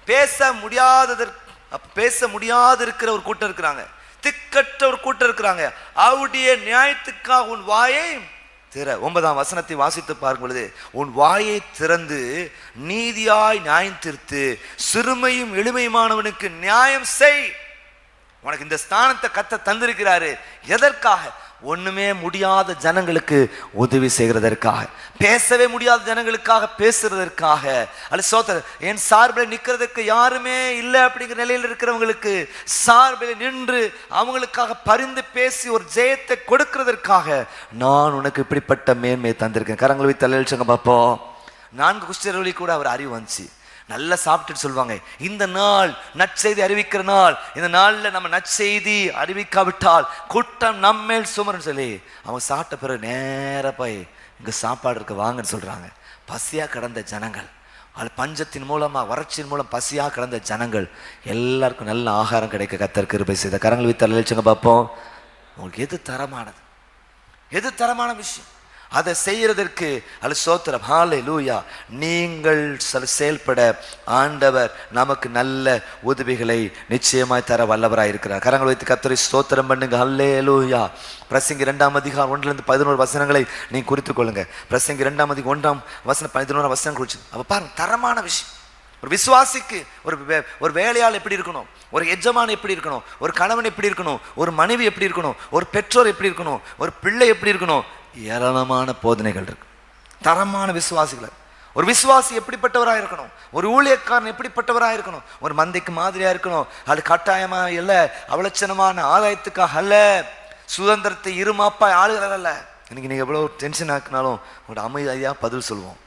பேச முடியாதிருக்கிற ஒரு கூட்டம் இருக்கிறாங்க, திக்கற்ற ஒரு கூட்டம் இருக்கிறாங்க, அவருடைய நியாயத்துக்காக உன் வாயை திற. 9ஆம் வசனத்தை வாசித்து பார்க்கும் பொழுது, உன் வாயை திறந்து நீதியாய் நியாயம் தீர்த்து சிறுமையும் எளிமையுமானவனுக்கு நியாயம் செய். உனக்கு இந்த ஸ்தானத்தை கர்த்தர் தந்திருக்கிறாரு. எதற்காக? ஒண்ணுமே முடியாத ஜனங்களுக்கு உதவி செய்கிறதற்காக, பேசவே முடியாத ஜனங்களுக்காக பேசுறதற்காக. அல்ல சோதரர், என் சார்பில் நிற்கிறதுக்கு யாருமே இல்லை அப்படிங்கிற நிலையில் இருக்கிறவங்களுக்கு சார்பில் நின்று அவங்களுக்காக பரிந்து பேசி ஒரு ஜெயத்தை கொடுக்கிறதற்காக நான் உனக்கு இப்படிப்பட்ட மேன்மையை தந்திருக்கேன். கரங்களை வைத்து தலையில்ச்சங்க பார்ப்போம். 4 குஷ்டரோகி கூட அவர் அறிவு வந்துச்சு. நல்லா சாப்பிட்டுட்டு சொல்லுவாங்க, இந்த நாள் நற்செய்தி அறிவிக்கிற நாள், இந்த நாளில் நம்ம நற்செய்தி அறிவிக்காவிட்டால் கூட்டம் நம்மேல் சுமருன்னு சொல்லி அவங்க சாப்பிட்ட பிறகு நேராக போய் இங்கே சாப்பாடு இருக்க வாங்கன்னு சொல்கிறாங்க. பசியாக கிடந்த ஜனங்கள், அது பஞ்சத்தின் மூலமாக வறட்சியின் மூலம் பசியாக கிடந்த ஜனங்கள் எல்லாருக்கும் நல்ல ஆகாரம் கிடைக்க கர்த்தர் கிருபை செய்த. கரங்கள் வைத்து அழைச்சுங்க பார்ப்போம். உங்களுக்கு எது தரமானது, எது தரமான விஷயம், அதை செய்யறதற்கு அல்ல ஸ்தோத்திரம். ஹல்லேலூயா. நீங்கள் செயல்பட ஆண்டவர் நமக்கு நல்ல உதவிகளை நிச்சயமாய் தர வல்லவராய் இருக்கிறார். கரங்களை வைத்து கர்த்தரை ஸ்தோத்திரம் பண்ணுங்க. ஹல்லேலூயா. பிரசங்கி 2ஆம் அதிகாரம் 1-11 வசனங்களை நீங்க குறித்துக் கொள்ளுங்க. பிரசங்கி 2ஆம் அதிகாரம் 1ஆம் வசனம் 11ஆம் வசனம் குறிச்சு அப்ப பாருங்க, தரமான விஷயம். ஒரு விசுவாசிக்கு ஒரு வேலையாள் எப்படி இருக்கணும், ஒரு எஜமான் எப்படி இருக்கணும், ஒரு கணவன் எப்படி இருக்கணும், ஒரு மனைவி எப்படி இருக்கணும், ஒரு பெற்றோர் எப்படி இருக்கணும், ஒரு பிள்ளை எப்படி இருக்கணும், ஏராளமான போதனைகள் இருக்கு. தரமான விசுவாசிகள். ஒரு விசுவாசி எப்படிப்பட்டவராக இருக்கணும், ஒரு ஊழியக்காரன் எப்படிப்பட்டவராக இருக்கணும், ஒரு மந்தைக்கு மாதிரியா இருக்கணும். அது கட்டாயமா இல்லை, அவலட்சணமான ஆதாயத்துக்காக அல்ல, சுதந்திரத்தை இருமாப்பாய் ஆளுகிறார் அல்ல. இன்னைக்கு நீங்க எவ்வளவு டென்ஷன் ஆக்கினாலும் உங்களோட அமைதியாக பதில் சொல்லுவோம்.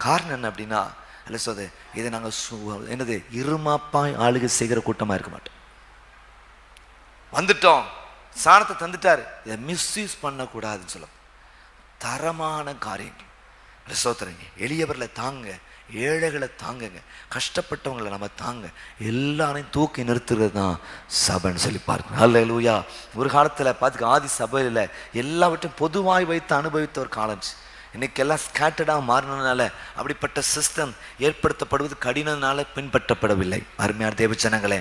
காரணம் என்ன அப்படின்னா, அல்ல சோதே, இதை நாங்கள் என்னது இருமாப்பாய் ஆளுகை செய்கிற கூட்டமாக இருக்க மாட்டோம். வந்துட்டோம், சாணத்தை தந்துட்டாரு, இதை மிஸ்யூஸ் பண்ணக்கூடாதுன்னு சொல்ல. தரமான காரியங்கள், ஸ்தோத்திரங்க. எளியவர்களை தாங்க, ஏழைகளை தாங்குங்க, கஷ்டப்பட்டவங்களை நம்ம தாங்க, எல்லாரையும் தூக்கி நிறுத்துறது தான் சபைன்னு சொல்லி பாருங்க. அல்லேலூயா. ஒரு காலத்தில் பார்த்துக்க, ஆதி சபையில் எல்லாவற்றையும் பொதுவாய் வைத்து அனுபவித்த ஒரு காலம். இன்னைக்கு எல்லாம் ஸ்கேட்டர்டாக மாறினதுனால அப்படிப்பட்ட சிஸ்டம் ஏற்படுத்தப்படுவது கடினனால பின்பற்றப்படவில்லை. அருமையான தேவச்சனங்களே,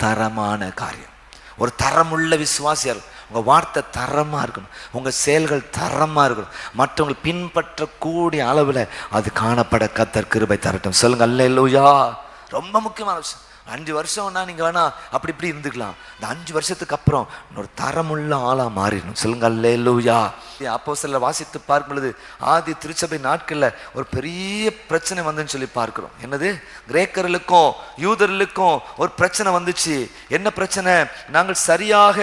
தரமான காரியம், ஒரு தரமுள்ள விசுவாசியார். உங்கள் வார்த்தை தரமாக இருக்கணும், உங்கள் செயல்கள் தரமாக இருக்கணும், மற்றவங்களை பின்பற்றக்கூடிய அளவில் அது காணப்பட கர்த்தர் கிருபை தரட்டும். சொல்லுங்க அல்லேலூயா. ரொம்ப முக்கியமான விஷயம். 5 வருஷம்னா நீங்கள் வேணா அப்படி இப்படி இருந்துக்கலாம். இந்த 5 வருஷத்துக்கு அப்புறம் இன்னொரு தரமுள்ள ஆளாக மாறிடணும். சொல்லுங்க அல்லேலூயா. அப்போஸ்தலர் வாசித்து பார்க்கும் பொழுது ஆதி திருச்சபை நாட்களில் ஒரு பெரிய பிரச்சனை வந்துன்னு சொல்லி பார்க்கிறோம். என்னது? கிரேக்கர்களுக்கும் யூதர்களுக்கும் ஒரு பிரச்சனை வந்துச்சு. என்ன பிரச்சனை? நாங்கள் சரியாக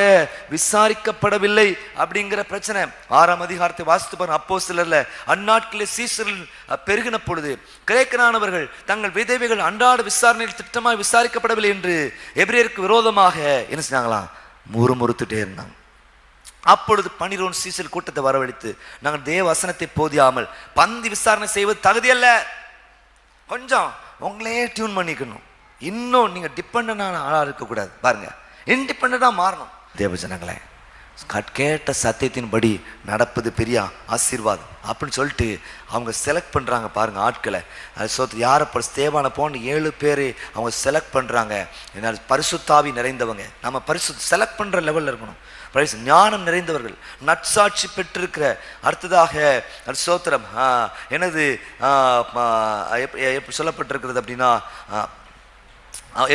விசாரிக்கப்படவில்லை அப்படிங்கிற பிரச்சனை. 6ஆம் அதிகாரத்தை வாசித்து பாருங்க. அப்போஸ்தலர்ல அந்நாட்களில் சீசர்கள் பெருகின பொழுது கிரேக்கரானவர்கள் தங்கள் விதவைகள் அன்றாட விசாரணையில் திட்டமாய் விசாரிக்கப்படவில்லை என்று எபிரேயருக்கு விரோதமாக என்ன செஞ்சாங்களாம்? முறுமுறுத்துட்டே இருந்தாங்க. அப்பொழுது 12 சீசல் கூட்டத்தை வரவழைத்து, நாங்கள் தேவ வசனத்தை போதியாமல் பந்தி விசாரணை செய்வது தகுதியல்ல. கொஞ்சம் உங்களே டியூன் பண்ணிக்கணும். இன்னும் நீங்க டிபெண்டான ஆளா இருக்கக்கூடாது. பாருங்க, இன்டிபெண்டா மாறணும். தேவ ஜனங்களே, கேட்ட சத்தியத்தின்படி நடப்பது பெரிய ஆசீர்வாதம் அப்படின்னு சொல்லிட்டு அவங்க செலக்ட் பண்ணுறாங்க. பாருங்கள் ஆட்களை. அது சோத்து யாரை ஸ்தேவானை போன 7 பேர் அவங்க செலக்ட் பண்ணுறாங்க. என்னால் பரிசுத்தாவி நிறைந்தவங்க. நம்ம செலக்ட் பண்ணுற லெவலில் இருக்கணும். ஞானம் நிறைந்தவர்கள், நற்சாட்சி பெற்றிருக்கிற. அடுத்ததாக சோத்திரம் எனது எப்படி சொல்லப்பட்டிருக்கிறது அப்படின்னா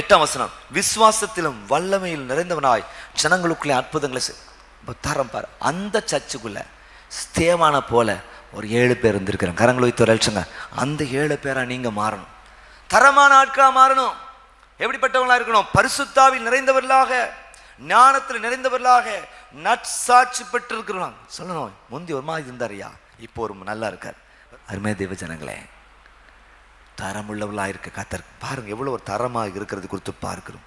8ஆம் வசனம், விசுவாசத்திலும் வல்லமையில் நிறைந்தவனாய் ஜனங்களுக்குள்ளே அற்புதங்களை தரம் பாரு. அந்த சர்ச்சுக்குள்ள ஸ்தேவானை போல ஒரு 7 பேர் இருந்திருக்கிறேன். கரங்களை வைத்து ஒரு அழிச்சுங்க. அந்த 7 பேரா நீங்க மாறணும். தரமான ஆட்களா மாறணும். எப்படிப்பட்டவங்களா இருக்கணும்? பரிசுத்தாவில் நிறைந்தவர்களாக, ஞானத்தில் நிறைந்தவர்களாக, நற்சாட்சி பெற்றிருக்கிறோம். சொல்லணும், முந்தி ஒரு மாதிரி இருந்தாரியா, இப்போ ஒரு நல்லா இருக்கார். அருமையா தேவ ஜனங்களே, தரமுள்ளவர்களா இருக்க கர்த்தர் பாருங்க எவ்வளவு ஒரு தரமாக இருக்கிறது குறித்து பார்க்கிறோம்.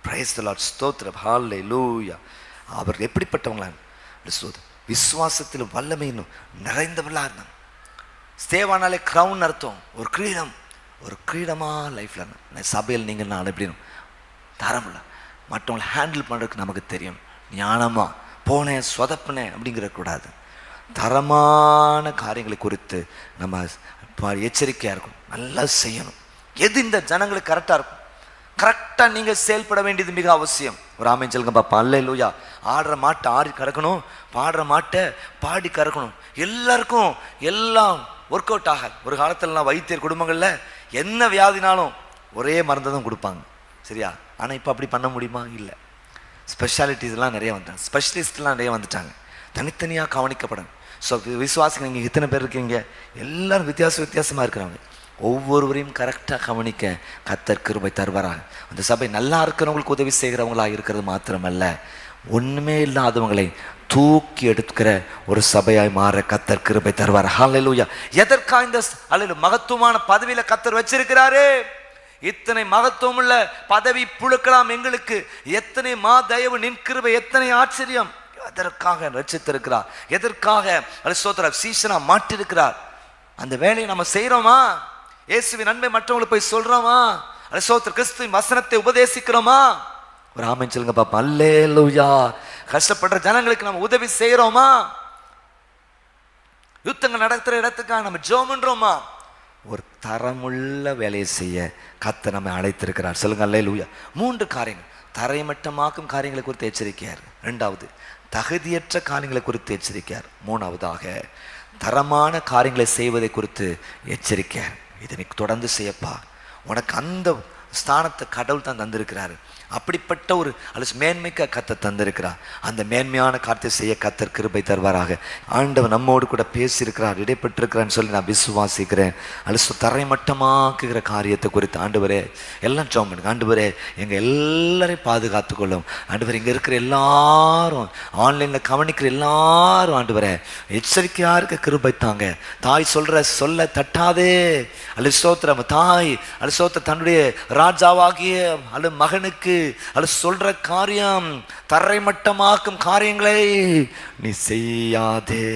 Praise the Lord. ஸ்தோத்திரம். ஹல்லேலூயா. அவர் எப்படிப்பட்டவங்களா? விசுவாசத்திலும் வல்லமையிலும் நிறைந்தவர்களா இருந்தாங்க. ஸ்தேவானாலே கிரவுன் அர்த்தம், ஒரு கிரீடம். ஒரு கிரீடமா லைஃப்ல சபையில் நீங்கள் நான் எப்படி தரமுள்ள மற்றவங்களை ஹேண்டில் பண்ணுறதுக்கு நமக்கு தெரியும். ஞானமா போனேன் சொதப்பினேன் அப்படிங்கிற கூடாது. தரமான காரியங்களை குறித்து நம்ம எச்சரிக்கையாக இருக்கும். நல்லா செய்யணும். எது இந்த ஜனங்களுக்கு கரெக்டாக இருக்கும், கரெக்டாக நீங்கள் செயல்பட வேண்டியது மிக அவசியம். ஒரு ஆமென் சொல்லுங்க பாப்பா. அல்லேலூயா. ஆடுற மாட்டை ஆடி கறக்கணும், பாடுற மாட்டை பாடி கறக்கணும். எல்லாருக்கும் எல்லாம் ஒர்க் அவுட் ஆகாது. ஒரு காலத்துலலாம் வைத்தியர் குடும்பங்களில் என்ன வியாதினாலும் ஒரே மருந்து தான் கொடுப்பாங்க, சரியா? ஆனால் இப்போ அப்படி பண்ண முடியுமா? இல்லை. ஸ்பெஷாலிட்டிஸ்லாம் நிறைய வந்துட்டாங்க, ஸ்பெஷலிஸ்ட்லாம் நிறைய வந்துட்டாங்க. தனித்தனியாக கவனிக்கப்படணும். ஸோ விசுவாசிகள் நீங்கள் இத்தனை பேர் இருக்கீங்க, எல்லாரும் வித்தியாசமாக இருக்கிறாங்க. ஒவ்வொருவரையும் கரெக்டாக கவனிக்க கர்த்தர் கிருபை தருவாராக. அந்த சபை நல்லா இருக்கிறவங்களுக்கு உதவி செய்கிறவங்களாக இருக்கிறது மாத்திரமல்ல, ஒன்றுமே இல்லாதவங்களை தூக்கி எடுக்கிற ஒரு சபையாய் மாற கர்த்தர் கிருபை தருவார். ஹல்லேலூயா. எதற்காக இந்த மகத்துவமான பதவியில கர்த்தர் வச்சிருக்கிறாரு? இத்தனை மகத்துவம் உள்ள பதவி புழுக்கலாம் எங்களுக்கு. எத்தனை மா தயவு, நின் கிருபை, எத்தனை ஆச்சரியம். எதற்காக ரட்சித்திருக்கிறார்? எதற்காக சீசனா மாட்டிருக்கிறார்? அந்த வேலையை நம்ம செய்யறோமா? இயேசுவின் நன்மை மற்றவங்களுக்கு போய் சொல்றோமா? கிறிஸ்துவின் வசனத்தை உபதேசிக்கிறோமா? ஒரு ஆமென் சொல்லுங்க பாப்பா. அல்லேலூயா. கஷ்டப்படுற ஜனங்களுக்கு நம்ம உதவி செய்யறோமா? யுத்தங்கள் நடத்துற இடத்துக்காக நம்ம ஜெபம் பண்றோமா? ஒரு தரமுள்ள வேலையை செய்ய கர்த்தர் நம்மை அழைத்திருக்கிறார். சொல்லுங்க அல்லேலூயா. 3 காரியங்கள். தரைமட்டமாக்கும் காரியங்களை குறித்து எச்சரிக்கையார். 2வது, தகுதியற்ற காரியங்களை குறித்து எச்சரிக்கையார். 3வதாக, தரமான காரியங்களை செய்வதை குறித்து எச்சரிக்கையார். இதை நீ தொடர்ந்து செய்யப்பா. உனக்கு அந்த ஸ்தானத்தை கடவுள் தான் தந்திருக்கிறாரு. அப்படிப்பட்ட ஒரு மேன்மைக்கு கர்த்தர் தந்திருக்கிறார். அந்த மேன்மையான காரியத்தை செய்ய கர்த்தர் கிருபை தருவாராக. ஆண்டவர் நம்மோடு கூட பேசியிருக்கிறார், இடைப்பட்டிருக்கிறான்னு சொல்லி நான் விசுவாசிக்கிறேன். தரைமட்டமாக்குகிற காரியத்தை குறித்து ஆண்டவரே எல்லாம் ஜெபம் பண்ணுங்க. ஆண்டவரே எங்கள் எல்லாரையும் பாதுகாத்துக்கொள்ளும். ஆண்டவர் இங்கே இருக்கிற எல்லாரும், ஆன்லைனில் கவனிக்கிற எல்லாரும் ஆண்டவரே எச்சரிக்கையாக இருக்க கிருபை தாங்க. தாய் சொல்ல தட்டாதே. ஸ்தோத்திரம். தாய் ஸ்தோத்திரம் தன்னுடைய ராஜாவாகிய மகனுக்கு சொல்ற காரியம், தரைமட்டமாக்கும் காரியங்களை நீ செய்யாதே.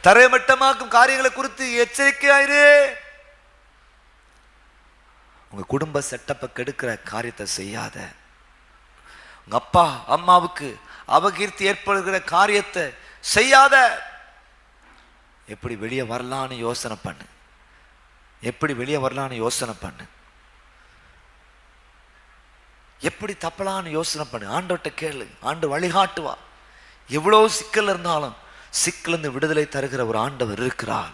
தரைமட்டமாக்கும் காரியங்களை குறித்து எச்சரிக்கையாயிரு. உங்க குடும்ப செட்டப்பை கெடுக்கிற காரியத்தை செய்யாத. உங்க அப்பா அம்மாவுக்கு அபகீர்த்தி ஏற்படுகிற காரியத்தை செய்யாத. எப்படி வெளியே வரலான்னு யோசனை பண்ணு. எப்படி வெளியே வரலான்னு யோசனை பண்ணு. எப்படி தப்பலான்னு யோசனை பண்ணு. ஆண்டவர்கிட்ட கேளு, ஆண்டு வழிகாட்டுவா. எவ்வளவு சிக்கல் இருந்தாலும் சிக்கலிருந்து விடுதலை தருகிற ஒரு ஆண்டவர் இருக்கிறார்.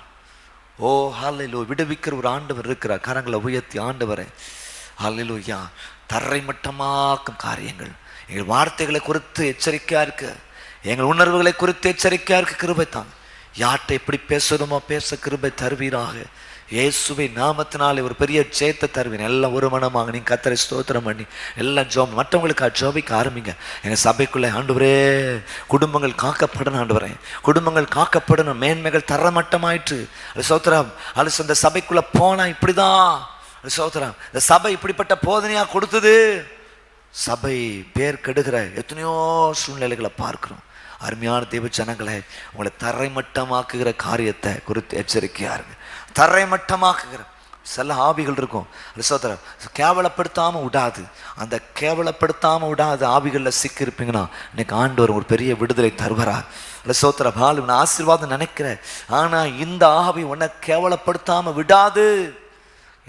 ஓ ஹல்லேலூயா, விடுவிக்கிற ஒரு ஆண்டவர் இருக்கிறார். கரங்களை உயர்த்தி ஆண்டவரே ஹல்லேலூயா. தரை மட்டமாக்கும் காரியங்கள், எங்கள் வார்த்தைகளை குறித்து எச்சரிக்கையா இருக்கு, எங்கள் உணர்வுகளை குறித்து எச்சரிக்கையா இருக்கு. கிருபை தான். யார்கிட்ட எப்படி பேசணுமோ பேச கிருபை தருவீராக. இயேசுவை நாமத்தினாலே ஒரு பெரிய ஜெயத்தை தருவீங்க. எல்லாம் ஒரு மனமாக நீங்க கர்த்தரை ஸ்தோத்திரம் பண்ணி எல்லாம் ஜோம் மற்றவங்களுக்கு ஜோபிக்க ஆரம்பிங்க. எங்க சபைக்குள்ளே ஆண்டவரே குடும்பங்கள் காக்கப்படணும். ஆண்டவரே குடும்பங்கள் காக்கப்படணும். மேன்மைகள் தரமட்டமாயிற்று. அது சோத்திரம். அது இந்த சபைக்குள்ள போனா இப்படிதான். அது சோத்திரம். இந்த சபை இப்படிப்பட்ட போதனையா கொடுத்தது. சபை பேர் கெடுகிற எத்தனையோ சூழ்நிலைகளை பார்க்கிறோம். அருமையான தேவ ஜனங்களே, உங்களை தரைமட்டமாக்குகிற காரியத்தை குறித்து எச்சரிக்கையா இருங்க. தரைமட்டமாக்குகிற சில ஆவிகள் இருக்கும். சோதரர் கேவலப்படுத்தாம விடாது. அந்த கேவலப்படுத்தாம விடாது ஆவிகளில் சிக்கி இருப்பீங்கன்னா இன்னைக்கு ஆண்டவர் ஒரு பெரிய விடுதலை தருவரா. சோத்திர பால் உன்னை ஆசீர்வாதம் நினைக்கிறேன். ஆனா இந்த ஆவி உன்னை கேவலப்படுத்தாம விடாது.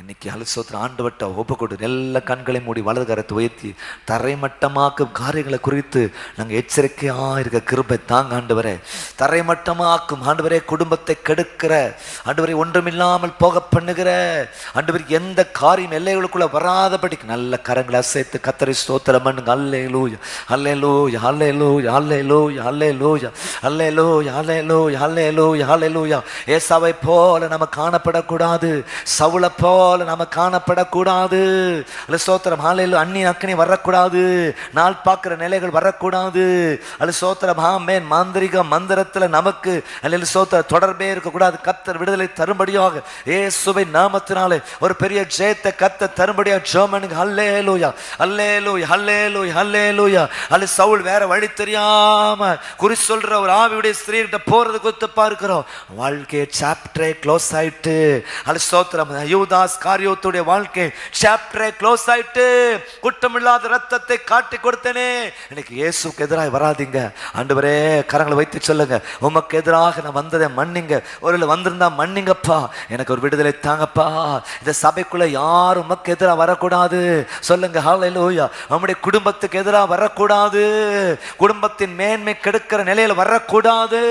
இன்னைக்கு அலுசோத்திர ஆண்டவட்ட ஒப்பு கொடு. எல்லா கண்களையும் மூடி வலது கரத்தை உயர்த்தி தரைமட்டமாக்கும் காரியங்களை குறித்து நாங்கள் எச்சரிக்கையா இருக்க கிருபை தாங்க ஆண்டவரே. தரைமட்டமாக்கும் ஆண்டவரே, குடும்பத்தை கெடுக்கிற ஆண்டவரை, ஒன்றுமில்லாமல் போக பண்ணுகிற ஆண்டவர், எந்த காரியம் எல்லைகளுக்குள்ள வராதபடிக்கு நல்ல கரங்களை அசைத்து கர்த்தரை ஸ்தோத்திரம் பண்ணுங்க. அல்லேலூயா அல்லேலூயா அல்லேலூயா அல்லேலூயா அல்லேலூயா அல்லேலூயா அல்லேலூயா அல்லேலூயா அல்லேலூயா. ஏசாவை போல நம்ம காணப்படக்கூடாது. சவுலை போல நம்ம காணப்படக்கூடாது. ஸ்தோத்திரம். ஹல்லேலூயா. அந்நிய அக்கினி வரக்கூடாது. நாள் பார்க்கிற நிலைகள் வரக்கூடாது. ஸ்தோத்திரம். ஆமென். மாந்திரிக மந்திரத்துல நமக்கு ஸ்தோத்திரம் தொடர்பே இருக்கக்கூடாது. கர்த்தர் விடுதலை தரும்படியாக இயேசுவின் நாமத்தினாலே ஒரு பெரிய ஜெயத்தை கர்த்தர் தரும்படியாக ஜெபம். ஹல்லேலூயா அல்லேலூயா அல்லேலூயா அல்லேலூயா. சவுல் வேற வழி தெரியாம குறி சொல்ற ஒரு ஆவியுடைய ஸ்திரீகிட்ட போறது குறித்து பார்க்கிறோம். வாழ்க்கை சாப்டரே க்ளோஸ் ஆயிட்டு. ஸ்தோத்திரம். யூதாஸ் காரியோத்துடைய வாழ்க்கை சாப்டரே க்ளோஸ் ஆயிட்டு. குற்றமில்லாத ரத்தத்தை காட்டி கொடுத்தேனே. இன்னைக்கு இயேசுக்கு எதிராக வராதீங்க. ஆண்டவரே கரங்களை வைத்து சொல்லுங்க, உமக்கு எதிராக நான் வந்ததை மன்னிங்க. ஒரு வந்திருந்தா மன்னிங்கப்பா, எனக்கு ஒரு விடுதலை தாங்கப்பா. இந்த சபைக்குள்ள யாரும் உமக்கு எதிராக வரக்கூடாது. சொல்லுங்க ஹல்லேலூயா. நம்முடைய குடும்பத்துக்கு எதிராக வரக்கூடாது. குடும்பத்தின் மேன்மை கெடுக்கிற நிலையில் வரக்கூடாது.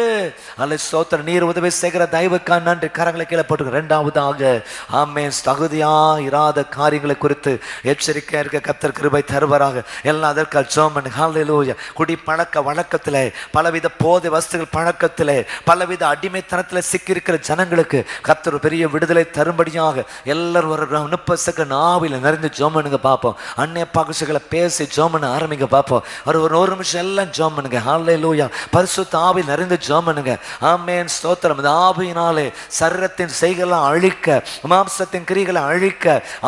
அல்ல ஸ்தோத்திரம். நீர் உதவி செய்கிற தயவுக்கா நன்றி. கரங்களை கீழே போட்டு. இரண்டாவதாக ஆமென், தகுதியா இராத காரியங்களை குறித்து எச்சரிக்கையா இருக்க கர்த்தர் கிருபை தருவாராக. எல்லாம் அதற்கு ஜெபம். ஹல்லேலூயா. குடி பழக்க வழக்கத்திலே, பலவித போதை வஸ்துகள் பழக்கத்திலே, பலவித அடிமைத்தனத்தில் சிக்கி இருக்கிற ஜனங்களுக்கு கர்த்தர் பெரிய விடுதலை தரும்படியாக எல்லாரும் ஒரு 30 செகண்ட் ஆவில நிறைந்து ஜெபம் பண்ணுங்க பார்ப்போம். அன்னைய பாகுசுகளை பேசி ஜெபம் பண்ண ஆரம்பிங்க பார்ப்போம். ஒரு நிமிஷம் எல்லாம் ஜெபம் பண்ணுங்க. ஹல்லேலூயா. பரிசுத்த ஆவியில் நிறைந்து ஜெபம் பண்ணுங்க. ஆமென் ஸ்தோத்திரம். இந்த ஆவியினாலே சரீரத்தின் செய்கைலாம் அழிக்க, மாம்சத்தின் கிரிகளை அழிக்க,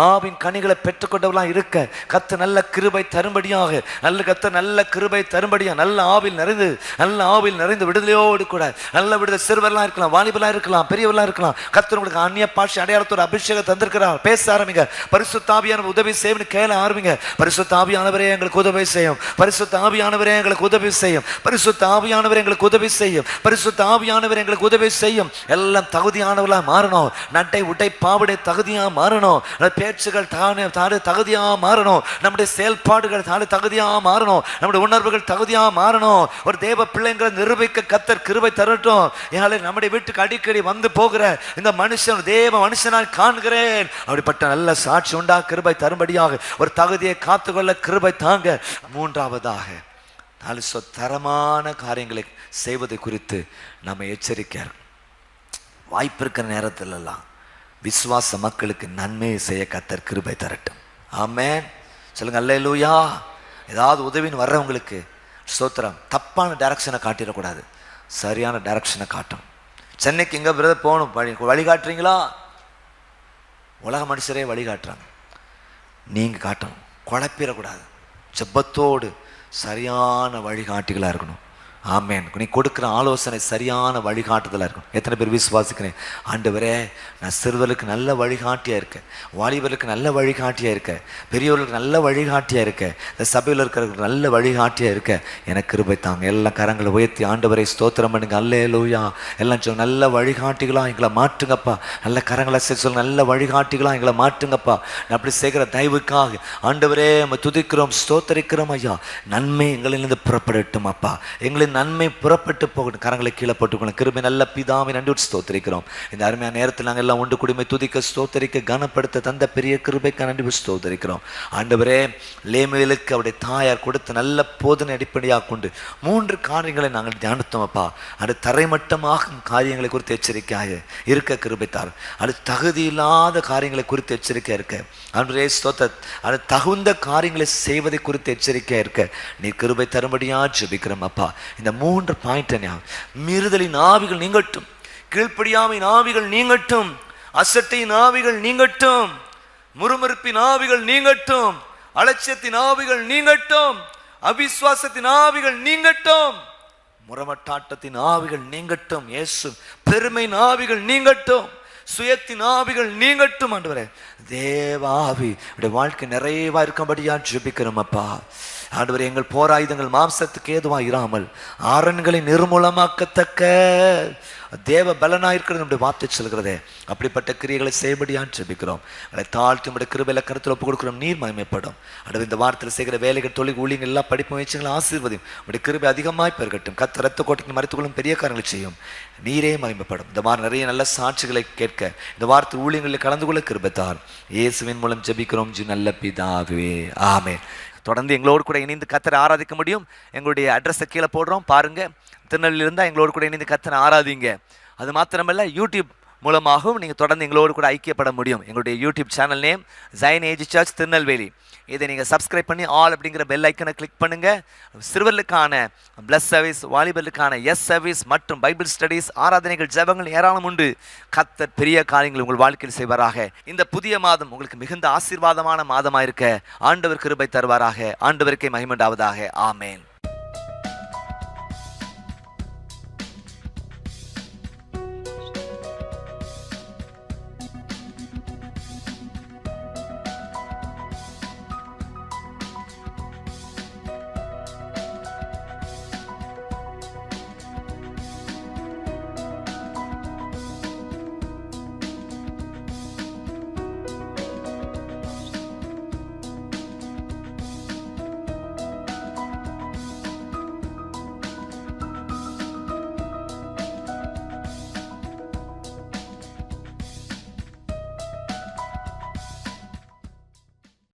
ஆவின் கனிகளை பெற்றுக்கொண்டவர்களாக இருக்க கர்த்தர் நல்ல கிருபை தரும்படியாக, நல்ல கிருபை தரும்படியாக, நல்ல ஆவியில் நிறைந்து விடுதலையோடு கூட நல்ல விடுதலை. சிறுவர்களாக இருக்கலாம், வாலிபர்களாக இருக்கலாம், பெரியவர்களாக இருக்கலாம். கர்த்தர் உங்களுக்கு அந்நிய பாஷை அடையாளத்தோட அபிஷேகம் தந்திருக்கிறார். பேச ஆரம்பிங்க. பரிசுத்த ஆவியானவர் உதவி செய்யும் கேள ஆரம்பிங்க. பரிசுத்த ஆவியானவரே எங்களுக்கு உதவி செய்யும். பரிசுத்த ஆவியானவரே எங்களுக்கு உதவி செய்யும். பரிசுத்த ஆவியானவரே எங்களுக்கு உதவி செய்யும். பரிசுத்த ஆவியானவரே எங்களுக்கு உதவி செய்யும். எல்லாம் தகுதியானவர்களாக மாறணும். நட்டை உட்டை பாவடை தகுதியா மாறணும். பேச்சுகள் தானே தகுதியா மாறணும். நம்முடைய செயல்பாடுகள் தானே தகுதியா மாறணும். நம்முடைய உணர்வுகள் தகுதியா மாறணும். ஒரு தேவ பிள்ளைங்களை நிரூபிக்க கர்த்தர் கிருபை தரட்டும். நம்முடைய வீட்டுக்கு அடிக்கடி வந்து போகிற இந்த மனுஷன் தேவ மனுஷனால் காண்கிறேன். அப்படிப்பட்ட நல்ல சாட்சி உண்டா கிருபை தரும்படியாக ஒரு தகுதியை காத்துக்கொள்ள கிருபை தாங்க. மூன்றாவதாக தரமான காரியங்களை செய்வதை குறித்து நம்ம எச்சரிக்கை. வாய்ப்பு இருக்கிற நேரத்தில் எல்லாம் விசுவாச மக்களுக்கு நன்மையை செய்ய கர்த்தர் கிருபை தரட்டும். ஆமென் சொல்லுங்க அல்லேலூயா. ஏதாவது உதவின்னு வர்றவங்களுக்கு ஸ்தோத்திரம். தப்பான டைரக்ஷனை காட்டிடக்கூடாது, சரியான டைரக்ஷனை காட்டும். சென்னைக்கு எங்கே பிரதர் போகணும், வழிகாட்டுறீங்களா? உலக மனுஷரே வழிகாட்டுறாங்க, நீங்கள் காட்டணும். குழப்பிடக்கூடாது. ஜெபத்தோடு சரியான வழிகாட்டிகளாக இருக்கணும். ஆமென். நீ கொடுக்குற ஆலோசனை சரியான வழிகாட்டுதலாக இருக்கும். எத்தனை பேர் விசுவாசிக்கிறேன், ஆண்டவரே நான் சிறுவர்களுக்கு நல்ல வழிகாட்டியாக இருக்கேன், வாலிபர்களுக்கு நல்ல வழிகாட்டியாக இருக்கேன், பெரியவர்களுக்கு நல்ல வழிகாட்டியாக இருக்கேன், இந்த சபையில் இருக்கிறவர்களுக்கு நல்ல வழிகாட்டியாக இருக்க எனக்கு கிருபை தாங்க. எல்லாம் கரங்களை உயர்த்தி ஆண்டவரை ஸ்தோத்திரம் பண்ணுங்க. அல்லேலூயா. எல்லாம் சொல்லுங்க, நல்ல வழிகாட்டிகளா எங்களை மாற்றுங்கப்பா. நல்ல கரங்களை சொல்லுங்க, நல்ல வழிகாட்டிகளா எங்களை மாற்றுங்கப்பா. நான் அப்படி செய்கிற தயவுக்காக ஆண்டவரே நம்ம துதிக்கிறோம், ஸ்தோத்தரிக்கிறோம் ஐயா. நன்மை எங்களிலிருந்து புறப்படட்டும் அப்பா, எங்களின் நன்மை புறப்பட்டு போகட்டும். கரங்களை கீழே போட்டுக்கணும். கிருபை நல்ல பிதாவை நன்றி ஸ்தோத்தரிக்கிறோம். இந்த அருமையான நேரத்தில் நாங்கள் எல்லாம் ஒன்று குடிமை துதிக்க, ஸ்தோத்தரிக்க, கனப்படுத்த தந்த பெரிய கிருபைக்கு நன்றி ஸ்தோத்தரிக்கிறோம். ஆண்டவரே லேமியலுக்கு அவருடைய தாயார் கொடுத்த நல்ல போதனை அடிப்படையாக கொண்டு 3 காரியங்களை நாங்கள் தியானித்தோம் அப்பா. அது தரைமட்டமாகும் காரியங்களை குறித்து எச்சரிக்கையாக இருக்க கிருபைத்தார். அது தகுதி இல்லாத காரியங்களை குறித்து எச்சரிக்கையாக இருக்க ஆண்டவரே ஸ்தோத்திர, அது தகுந்த காரியங்களை செய்வதை குறித்து எச்சரிக்கையாக இருக்க நீ கிருபை தரும்படியா ஜெபிக்கிறோம் அப்பா. இந்த 3 பாயிண்ட் மீறுதலின் ஆவிகள் நீங்கட்டும், கீழ்ப்படியாமையின் ஆவிகள் நீங்கட்டும், அசட்டையின் ஆவிகள் நீங்கட்டும், முறுமுறுப்பின் ஆவிகள் நீங்கட்டும், அலட்சியத்தின் ஆவிகள் நீங்கட்டும், அவிசுவாசத்தின் ஆவிகள் நீங்கட்டும், முரமட்டாட்டத்தின் ஆவிகள் நீங்கட்டும், இயேசு பெருமையின் ஆவிகள் நீங்கட்டும், சுயத்தின் ஆவிகள் நீங்கட்டும். ஆண்டவரே தேவாவி வாழ்க்கை நிறைவா இருக்கும்படியா ஜெபிக்கிறோம் அப்பா. ஆண்டவரே எங்கள் போராயுதங்கள் மாம்சத்துக்கு ஏதுவாக இராமல் அரண்களை நிர்மூலமாக்கத்தக்க தேவ பலனாயிருக்கிறது நம்முடைய வார்த்தை சொல்கிறதே. அப்படிப்பட்ட கிரியைகளை செய்யபடியான் ஜெபிக்கிறோம். அதை தாழ்த்தி நம்முடைய கிருபையில கருத்தில் ஒப்பு கொடுக்கிறோம். நீர் மகிமைப்படும். அடுத்து இந்த வாரத்தில் செய்கிற வேலைகள், தொழில், ஊழியங்கள், எல்லா படிப்பு முயற்சிகளும் ஆசீர்வதியும். நம்முடைய கிருபை அதிகமாய் பெருகட்டும். கத்த ரத்த கோட்டைக்கு மறைத்துக்கொள்ளும் பெரிய காரியங்களை செய்யும். நீரே மகிமைப்படும். இந்த மாதிரி நிறைய நல்ல சாட்சிகளை கேட்க இந்த வாரத்தில் ஊழியங்களில் கலந்து கொள்ள கிருபைத்தார். இயேசுவின் மூலம் ஜெபிக்கிறோம் நல்ல பிதாவே, ஆமென். தொடர்ந்து எங்களோடு கூட இணைந்து கத்தரை ஆராதிக்க முடியும். எங்களுடைய அட்ரஸை கீழே போடுறோம் பாருங்க. திருநெல்வேலியில் இருந்தால் எங்களோடு கூட இணைந்து கத்தரை ஆராதிங்க. அது மாத்திரமல்ல, யூடியூப் மூலமாகவும் நீங்கள் தொடர்ந்து எங்களோடு கூட ஐக்கியப்பட முடியும். எங்களுடைய YouTube channel name Zion age church Tirunelveli. இதை நீங்கள் சப்ஸ்கிரைப் பண்ணி ஆல் அப்படிங்கிற பெல் ஐக்கனை கிளிக் பண்ணுங்கள். சிறுவர்களுக்கான பிளஸ் சர்வீஸ், வாலிபர்களுக்கான எஸ் சர்வீஸ் மற்றும் பைபிள் ஸ்டடீஸ், ஆராதனைகள், ஜெபங்கள் ஏராளம் உண்டு. கர்த்தர் பெரிய காரியங்கள் உங்கள் வாழ்க்கையில் செய்வாராக. இந்த புதிய மாதம் உங்களுக்கு மிகுந்த ஆசீர்வாதமான மாதமாக இருக்க ஆண்டவர் கிருபை தருவாராக. ஆண்டவருக்கே மகிமை உண்டாவதாக. ஆமென்.